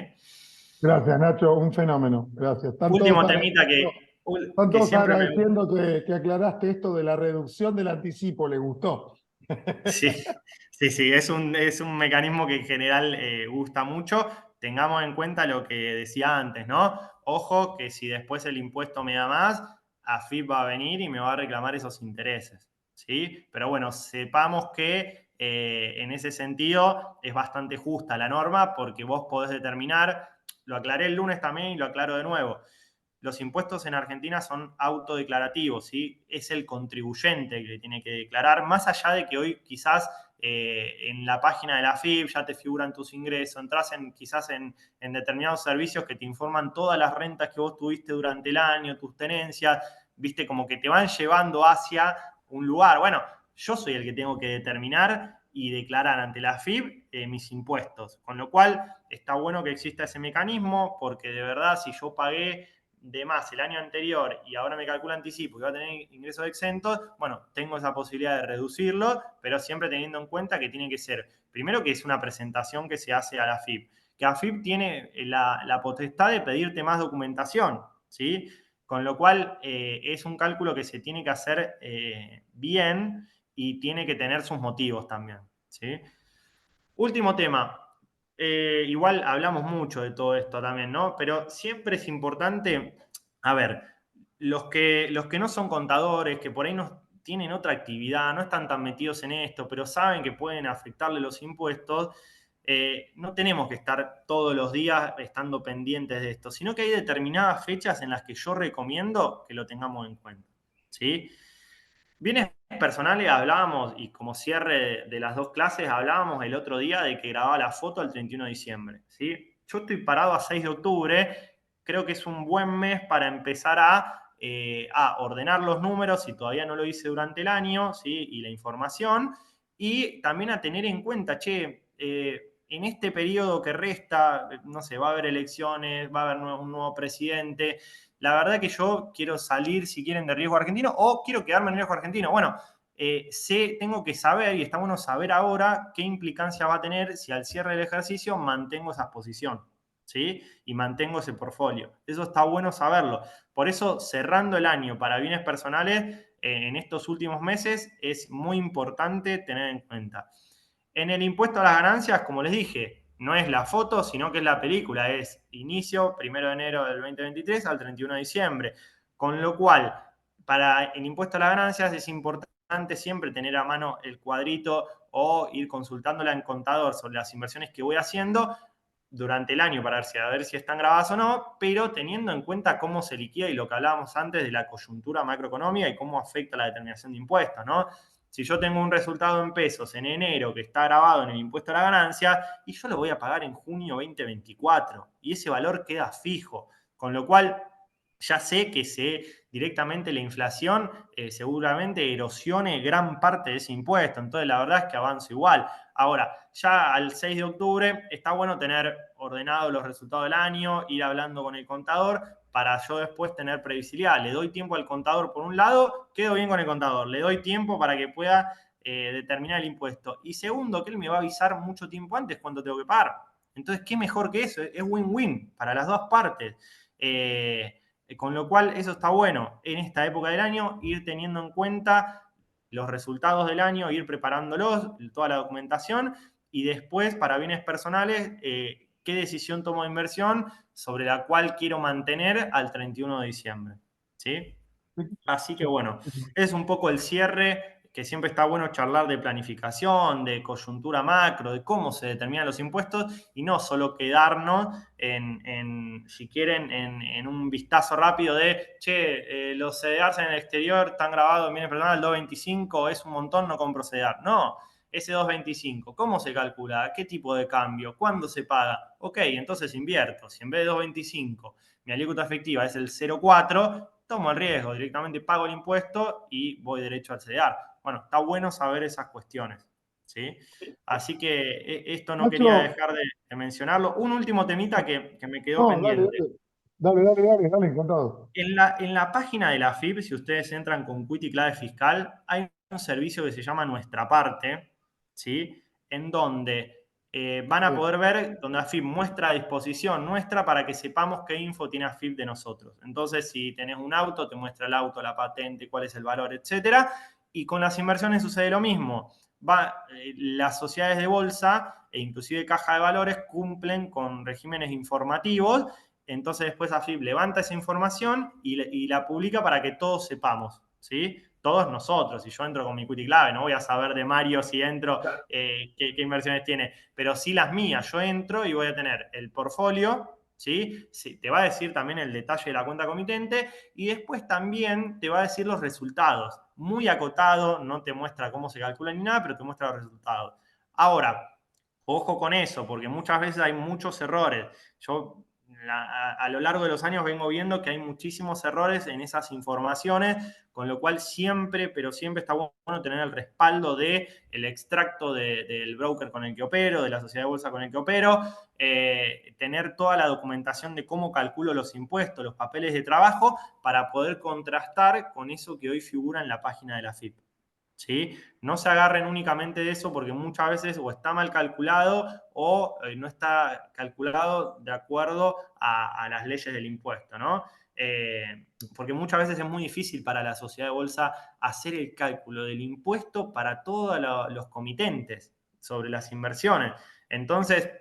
Gracias, Nacho, un fenómeno. Gracias. Último temita Están que todos siempre me... agradeciendo que aclaraste esto de la reducción del anticipo, ¿les gustó? Sí, sí, sí, es un mecanismo que en general gusta mucho. Tengamos en cuenta lo que decía antes, ¿no? Ojo que si después el impuesto me da más, AFIP va a venir y me va a reclamar esos intereses, ¿sí? Pero bueno, sepamos que en ese sentido es bastante justa la norma porque vos podés determinar, lo aclaré el lunes también y lo aclaro de nuevo, los impuestos en Argentina son autodeclarativos, ¿sí? Es el contribuyente que tiene que declarar, más allá de que hoy quizás en la página de la AFIP ya te figuran tus ingresos, entras quizás en determinados servicios que te informan todas las rentas que vos tuviste durante el año, tus tenencias, viste, como que te van llevando hacia un lugar. Bueno, yo soy el que tengo que determinar y declarar ante la AFIP mis impuestos, con lo cual está bueno que exista ese mecanismo, porque de verdad si yo pagué de más el año anterior y ahora me calcula anticipo y va a tener ingresos exentos, bueno, tengo esa posibilidad de reducirlo, pero siempre teniendo en cuenta que tiene que ser, primero que es una presentación que se hace a la AFIP, que AFIP tiene la potestad de pedirte más documentación, ¿sí? Con lo cual es un cálculo que se tiene que hacer bien y tiene que tener sus motivos también, ¿sí? Último tema. Igual hablamos mucho de todo esto también, ¿no? Pero siempre es importante, a ver, los que no son contadores, que por ahí no tienen otra actividad, no están tan metidos en esto, pero saben que pueden afectarle los impuestos, no tenemos que estar todos los días estando pendientes de esto, sino que hay determinadas fechas en las que yo recomiendo que lo tengamos en cuenta, ¿sí? Bienes personales hablábamos, y como cierre de las dos clases, hablábamos el otro día de que grababa la foto el 31 de diciembre. ¿Sí? Yo estoy parado a 6 de octubre, creo que es un buen mes para empezar a ordenar los números, si todavía no lo hice durante el año, ¿sí? Y la información, y también a tener en cuenta, che, en este periodo que resta, no sé, va a haber elecciones, va a haber un nuevo presidente, la verdad que yo quiero salir, si quieren, de riesgo argentino o quiero quedarme en riesgo argentino. Bueno, tengo que saber, y está bueno saber ahora, qué implicancia va a tener si al cierre del ejercicio mantengo esa exposición, ¿sí? Y mantengo ese portfolio. Eso está bueno saberlo. Por eso, cerrando el año para bienes personales, en estos últimos meses, es muy importante tener en cuenta. En el impuesto a las ganancias, como les dije, no es la foto, sino que es la película. Es inicio 1 de enero del 2023 al 31 de diciembre. Con lo cual, para el impuesto a las ganancias es importante siempre tener a mano el cuadrito o ir consultándola en contador sobre las inversiones que voy haciendo durante el año para ver si están grabadas o no, pero teniendo en cuenta cómo se liquida y lo que hablábamos antes de la coyuntura macroeconómica y cómo afecta la determinación de impuestos, ¿no? Si yo tengo un resultado en pesos en enero que está grabado en el impuesto a la ganancia, y yo lo voy a pagar en junio 2024, y ese valor queda fijo, con lo cual ya sé que directamente la inflación seguramente erosione gran parte de ese impuesto. Entonces, la verdad es que avanzo igual. Ahora, ya al 6 de octubre está bueno tener ordenados los resultados del año, ir hablando con el contador para yo después tener previsibilidad. Le doy tiempo al contador por un lado, quedo bien con el contador, le doy tiempo para que pueda determinar el impuesto. Y segundo, que él me va a avisar mucho tiempo antes cuánto tengo que pagar. Entonces, ¿qué mejor que eso? Es win-win para las dos partes. Con lo cual, eso está bueno en esta época del año, ir teniendo en cuenta los resultados del año, ir preparándolos, toda la documentación, y después, para bienes personales, qué decisión tomo de inversión sobre la cual quiero mantener al 31 de diciembre. ¿Sí? Así que bueno, es un poco el cierre, que siempre está bueno charlar de planificación, de coyuntura macro, de cómo se determinan los impuestos y no solo quedarnos si quieren, en un vistazo rápido de, che, los CDRs en el exterior están grabados en bienes personales al 2.25, es un montón, no compro CDR. No, ese 2.25, ¿cómo se calcula? ¿Qué tipo de cambio? ¿Cuándo se paga? Ok, entonces invierto. Si en vez de 2.25 mi alícuota efectiva es el 0,4, tomo el riesgo, directamente pago el impuesto y voy derecho al CDR. Bueno, está bueno saber esas cuestiones, ¿sí? Así que esto no quería Nacho, dejar de mencionarlo. Un último temita que me quedó no, dale, pendiente. dale. Dale, encantado. En la página de la FIP, si ustedes entran con Quit y clave fiscal, hay un servicio que se llama Nuestra Parte, ¿sí? En donde van a poder ver, donde AFIP muestra a disposición nuestra para que sepamos qué info tiene AFIP de nosotros. Entonces, si tenés un auto, te muestra el auto, la patente, cuál es el valor, etcétera. Y con las inversiones sucede lo mismo. Las sociedades de bolsa e inclusive caja de valores cumplen con regímenes informativos. Entonces después AFIP levanta esa información y la publica para que todos sepamos, ¿sí? Todos nosotros. Si yo entro con mi Quity Clave, no voy a saber de Mario si entro, qué inversiones tiene, pero sí las mías. Yo entro y voy a tener el portfolio, ¿sí? Sí, te va a decir también el detalle de la cuenta comitente y después también te va a decir los resultados. Muy acotado, no te muestra cómo se calcula ni nada, pero te muestra los resultados. Ahora, ojo con eso, porque muchas veces hay muchos errores. Yo a lo largo de los años vengo viendo que hay muchísimos errores en esas informaciones, con lo cual siempre, pero siempre está bueno tener el respaldo del extracto del broker con el que opero, de la sociedad de bolsa con el que opero, tener toda la documentación de cómo calculo los impuestos, los papeles de trabajo, para poder contrastar con eso que hoy figura en la página de la FIP. ¿Sí? No se agarren únicamente de eso porque muchas veces o está mal calculado o no está calculado de acuerdo a las leyes del impuesto, ¿no? Porque muchas veces es muy difícil para la sociedad de bolsa hacer el cálculo del impuesto para todos los comitentes sobre las inversiones. Entonces,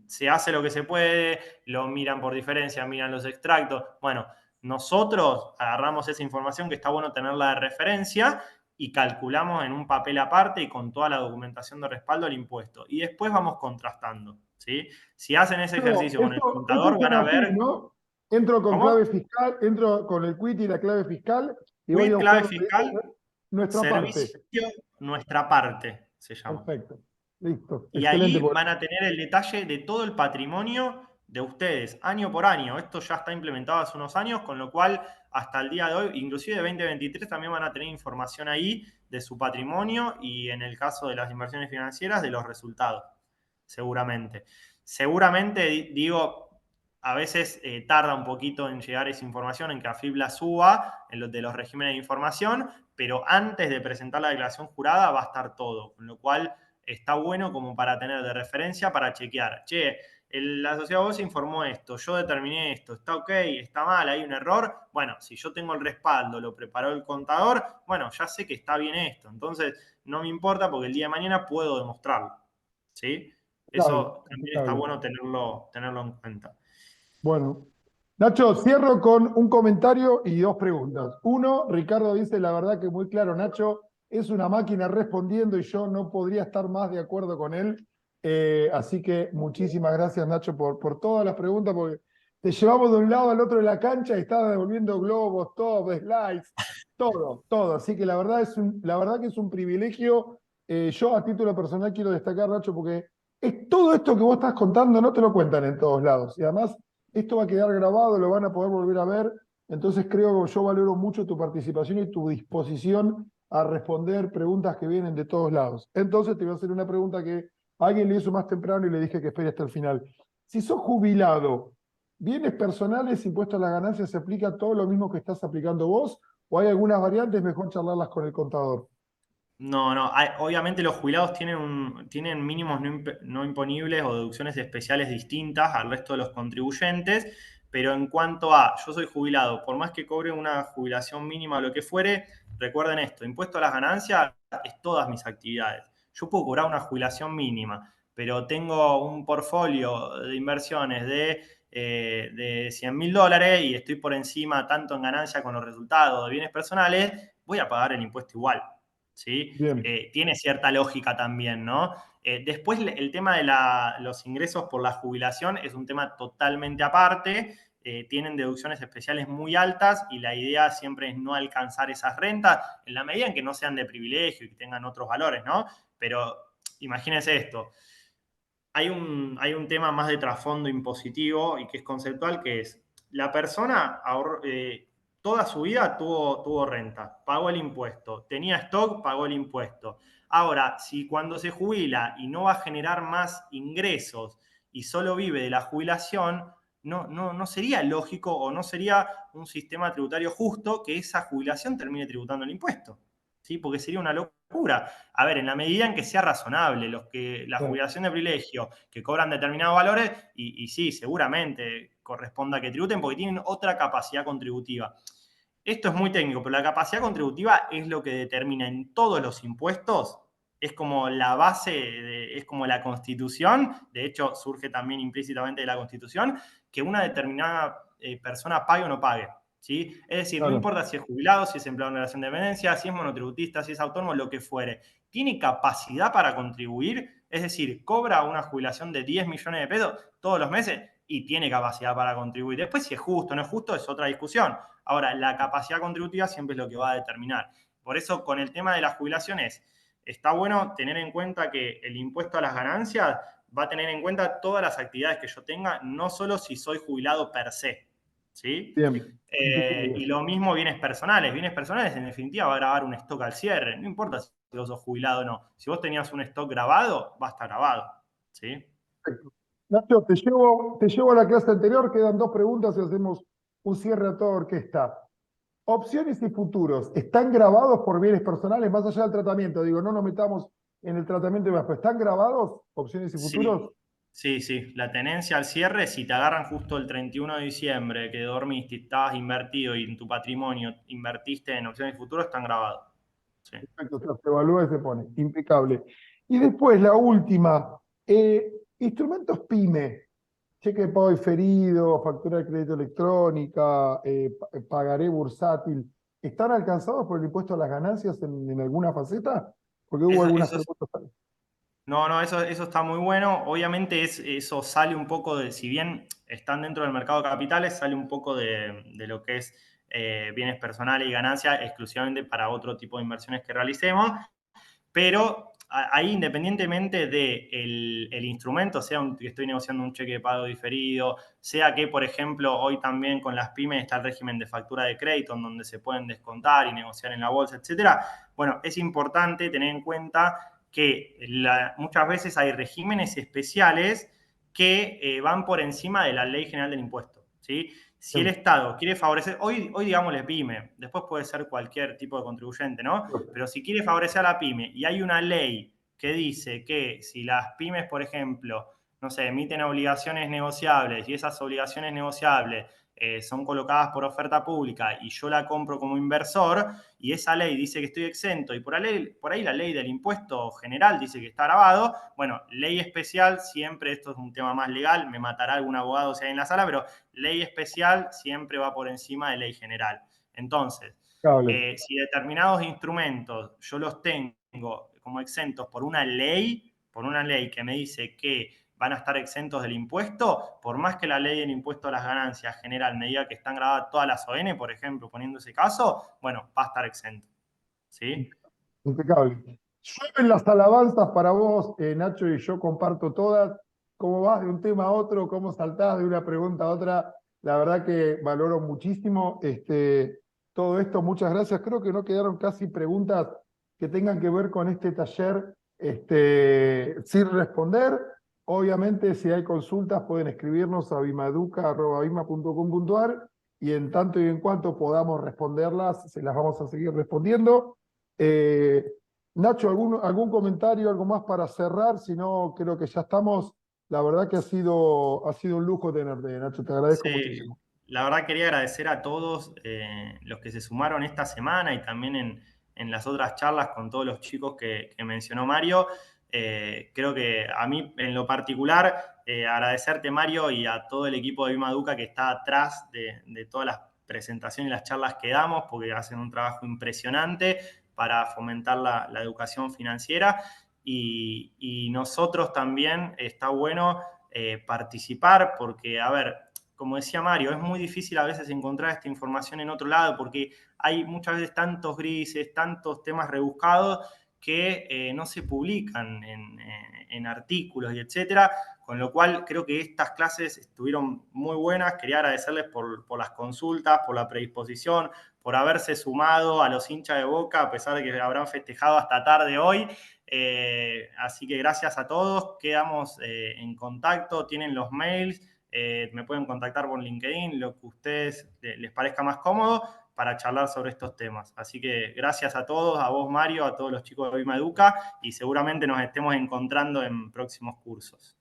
se hace lo que se puede, lo miran por diferencia, miran los extractos. Bueno, nosotros agarramos esa información que está bueno tenerla de referencia y calculamos en un papel aparte y con toda la documentación de respaldo el impuesto. Y después vamos contrastando, ¿sí? Si hacen ese No, ejercicio con el esto es contador, van con a AFIP, ver. ¿no? Entro con ¿Cómo? clave fiscal, entro con el quit y la clave fiscal y voy a Quit, buscar clave donde dice fiscal, nuestra parte. servicio, nuestra parte, se llama. Perfecto. Listo. Y Excelente. ahí van a tener el detalle de todo el patrimonio de ustedes, año por año. Esto ya está implementado hace unos años, con lo cual hasta el día de hoy, inclusive de 2023, también van a tener información ahí de su patrimonio y en el caso de las inversiones financieras, de los resultados, seguramente. Seguramente, digo, a veces tarda un poquito en llegar esa información, en que AFIP la suba, de los regímenes de información, pero antes de presentar la declaración jurada va a estar todo, con lo cual está bueno como para tener de referencia para chequear. Che, la sociedad de bolsa informó esto, yo determiné esto, está ok, está mal, hay un error. Bueno, si yo tengo el respaldo, lo preparó el contador, bueno, ya sé que está bien esto. Entonces, no me importa porque el día de mañana puedo demostrarlo. ¿Sí? Impecable, Eso también está impecable. bueno tenerlo en cuenta. Bueno, Nacho, cierro con un comentario y dos preguntas. Uno, Ricardo dice, la verdad que muy claro, Nacho, es una máquina respondiendo y yo no podría estar más de acuerdo con él. Así que muchísimas gracias, Nacho, por todas las preguntas, porque te llevamos de un lado al otro de la cancha y estaba devolviendo globos, todo, slides, todo, todo. Así que la verdad que es un privilegio. Yo a título personal quiero destacar, Nacho, porque todo esto que vos estás contando no te lo cuentan en todos lados. Y además esto va a quedar grabado, lo van a poder volver a ver. Entonces creo que yo valoro mucho tu participación y tu disposición a responder preguntas que vienen de todos lados. Entonces te voy a hacer una pregunta que alguien le hizo más temprano y le dije que espere hasta el final. Si sos jubilado, ¿bienes personales, impuestos a las ganancias, se aplica todo lo mismo que estás aplicando vos? ¿O hay algunas variantes? Mejor charlarlas con el contador. No, no. Obviamente los jubilados tienen mínimos no imponibles o deducciones especiales distintas al resto de los contribuyentes, pero en cuanto a yo soy jubilado, por más que cobre una jubilación mínima o lo que fuere, recuerden esto, impuesto a las ganancias es todas mis actividades. Yo puedo cobrar una jubilación mínima, pero tengo un portfolio de inversiones de $100.000 y estoy por encima tanto en ganancia con los resultados de bienes personales, voy a pagar el impuesto igual. ¿Sí? Bien, Tiene cierta lógica también, ¿no? Después el tema de los ingresos por la jubilación es un tema totalmente aparte. Tienen deducciones especiales muy altas y la idea siempre es no alcanzar esas rentas en la medida en que no sean de privilegio y que tengan otros valores, ¿no? Pero imagínense esto. Hay un tema más de trasfondo impositivo y que es conceptual, que es la persona toda su vida tuvo renta, pagó el impuesto, tenía stock, pagó el impuesto. Ahora, si cuando se jubila y no va a generar más ingresos y solo vive de la jubilación, no sería lógico o no sería un sistema tributario justo que esa jubilación termine tributando el impuesto. ¿Sí? Porque sería una locura. A ver, en la medida en que sea razonable, la sí, jubilación de privilegio, que cobran determinados valores, y sí, seguramente corresponda que tributen porque tienen otra capacidad contributiva. Esto es muy técnico, pero la capacidad contributiva es lo que determina en todos los impuestos, es como la base, es como la constitución, de hecho surge también implícitamente de la constitución, que una determinada persona pague o no pague. ¿Sí? Es decir, no claro. importa si es jubilado, si es empleado en relación de dependencia, si es monotributista, si es autónomo, lo que fuere. Tiene capacidad para contribuir, es decir, cobra una jubilación de 10 millones de pesos todos los meses y tiene capacidad para contribuir. Después, si es justo o no es justo, es otra discusión. Ahora, la capacidad contributiva siempre es lo que va a determinar. Por eso, con el tema de las jubilaciones, está bueno tener en cuenta que el impuesto a las ganancias va a tener en cuenta todas las actividades que yo tenga, no solo si soy jubilado per se. ¿Sí? Bien. Y lo mismo bienes personales. Bienes personales, en definitiva, va a grabar un stock al cierre. No importa si vos sos jubilado o no. Si vos tenías un stock grabado, va a estar grabado. ¿Sí? Perfecto. Nacho, te llevo a la clase anterior, quedan dos preguntas y hacemos un cierre a toda orquesta. Opciones y futuros, ¿están grabados por bienes personales más allá del tratamiento? Digo, no nos metamos en el tratamiento y más, pero ¿están grabados opciones y futuros? Sí. Sí, sí. La tenencia al cierre, si te agarran justo el 31 de diciembre, que dormiste y estabas invertido y en tu patrimonio invertiste en opciones y futuros, están grabados. Sí. Perfecto, o sea, se evalúa y se pone, impecable. Y después la última, instrumentos PYME, cheque de pago diferido, factura de crédito electrónica, pagaré bursátil, ¿están alcanzados por el impuesto a las ganancias en alguna faceta? Porque hubo Eso, algunas eso preguntas. No, no, eso está muy bueno. Obviamente eso sale un poco si bien están dentro del mercado de capitales, sale un poco de lo que es bienes personales y ganancias exclusivamente para otro tipo de inversiones que realicemos, pero ahí independientemente del instrumento, sea que estoy negociando un cheque de pago diferido, sea que, por ejemplo, hoy también con las pymes está el régimen de factura de crédito, en donde se pueden descontar y negociar en la bolsa, etcétera. Bueno, es importante tener en cuenta que muchas veces hay regímenes especiales que van por encima de la ley general del impuesto. ¿Sí? Si el Bien, Estado quiere favorecer, hoy digámosle pyme, después puede ser cualquier tipo de contribuyente, ¿no? perfecto. Pero si quiere favorecer a la pyme y hay una ley que dice que si las pymes, por ejemplo, no sé, emiten obligaciones negociables y esas obligaciones negociables son colocadas por oferta pública y yo la compro como inversor y esa ley dice que estoy exento y por ahí la ley del impuesto general dice que está grabado, bueno, ley especial siempre, esto es un tema más legal, me matará algún abogado si hay en la sala, pero ley especial siempre va por encima de ley general. Entonces, Cable. si determinados instrumentos yo los tengo como exentos por una ley que me dice que van a estar exentos del impuesto, por más que la ley del impuesto a las ganancias general me diga que están grabadas todas las ON, por ejemplo, poniendo ese caso, bueno, va a estar exento. ¿Sí? Impecable. Llueven las alabanzas para vos, Nacho, y yo comparto todas. ¿Cómo vas de un tema a otro? ¿Cómo saltás de una pregunta a otra? La verdad que valoro muchísimo todo esto. Muchas gracias. Creo que no quedaron casi preguntas que tengan que ver con este taller sin responder. Obviamente, si hay consultas, pueden escribirnos a bimaeduca@bima.com.ar y en tanto y en cuanto podamos responderlas, se las vamos a seguir respondiendo. Nacho, ¿algún comentario, algo más para cerrar? Si no, creo que ya estamos. La verdad que ha sido un lujo tenerte, Nacho. Te agradezco Sí, muchísimo. la verdad quería agradecer a todos los que se sumaron esta semana y también en las otras charlas con todos los chicos que mencionó Mario. Creo que a mí en lo particular, agradecerte Mario y a todo el equipo de Bimaduca que está atrás de todas las presentaciones y las charlas que damos, porque hacen un trabajo impresionante para fomentar la educación financiera. Y nosotros también está bueno participar porque, a ver, como decía Mario, es muy difícil a veces encontrar esta información en otro lado porque hay muchas veces tantos grises, tantos temas rebuscados que no se publican en artículos y etcétera, con lo cual creo que estas clases estuvieron muy buenas. Quería agradecerles por las consultas, por la predisposición, por haberse sumado a los hinchas de Boca, a pesar de que habrán festejado hasta tarde hoy. Así que gracias a todos, quedamos en contacto, tienen los mails, me pueden contactar por LinkedIn, lo que a ustedes les parezca más cómodo para charlar sobre estos temas. Así que gracias a todos, a vos Mario, a todos los chicos de Bima Educa y seguramente nos estemos encontrando en próximos cursos.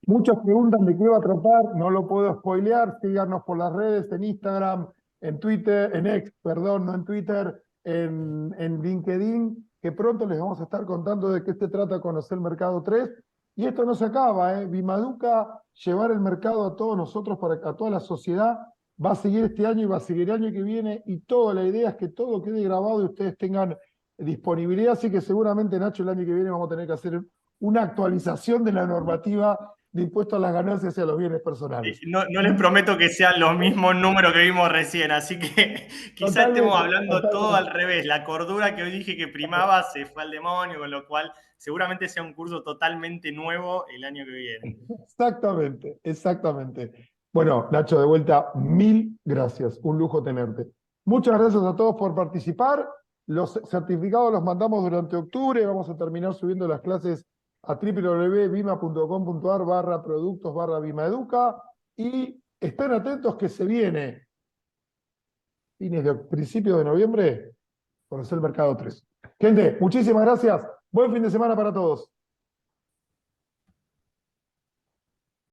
Muchas preguntan de qué va a tratar, no lo puedo spoilear. Síganos por las redes, en Instagram, en Twitter, en X, perdón, no en Twitter, en LinkedIn, que pronto les vamos a estar contando de qué se trata Conocer el Mercado 3. Y esto no se acaba, ¿eh? Bimaduca, llevar el mercado a todos nosotros, a toda la sociedad, va a seguir este año y va a seguir el año que viene. Y toda la idea es que todo quede grabado y ustedes tengan disponibilidad. Así que seguramente, Nacho, el año que viene vamos a tener que hacer una actualización de la normativa de impuesto a las ganancias y a los bienes personales. No les prometo que sean los mismos números que vimos recién, así que quizá estemos Totalmente, hablando todo al totalmente. revés. La cordura que hoy dije que primaba se fue al demonio, con lo cual seguramente sea un curso totalmente nuevo el año que viene. Exactamente, exactamente. Bueno, Nacho, de vuelta, mil gracias. Un lujo tenerte. Muchas gracias a todos por participar. Los certificados los mandamos durante octubre. Vamos a terminar subiendo las clases a www.bima.com.ar/productos/bimaeduca. Y estén atentos que se viene principios de noviembre, Conocer el Mercado 3. Gente, muchísimas gracias. Buen fin de semana para todos.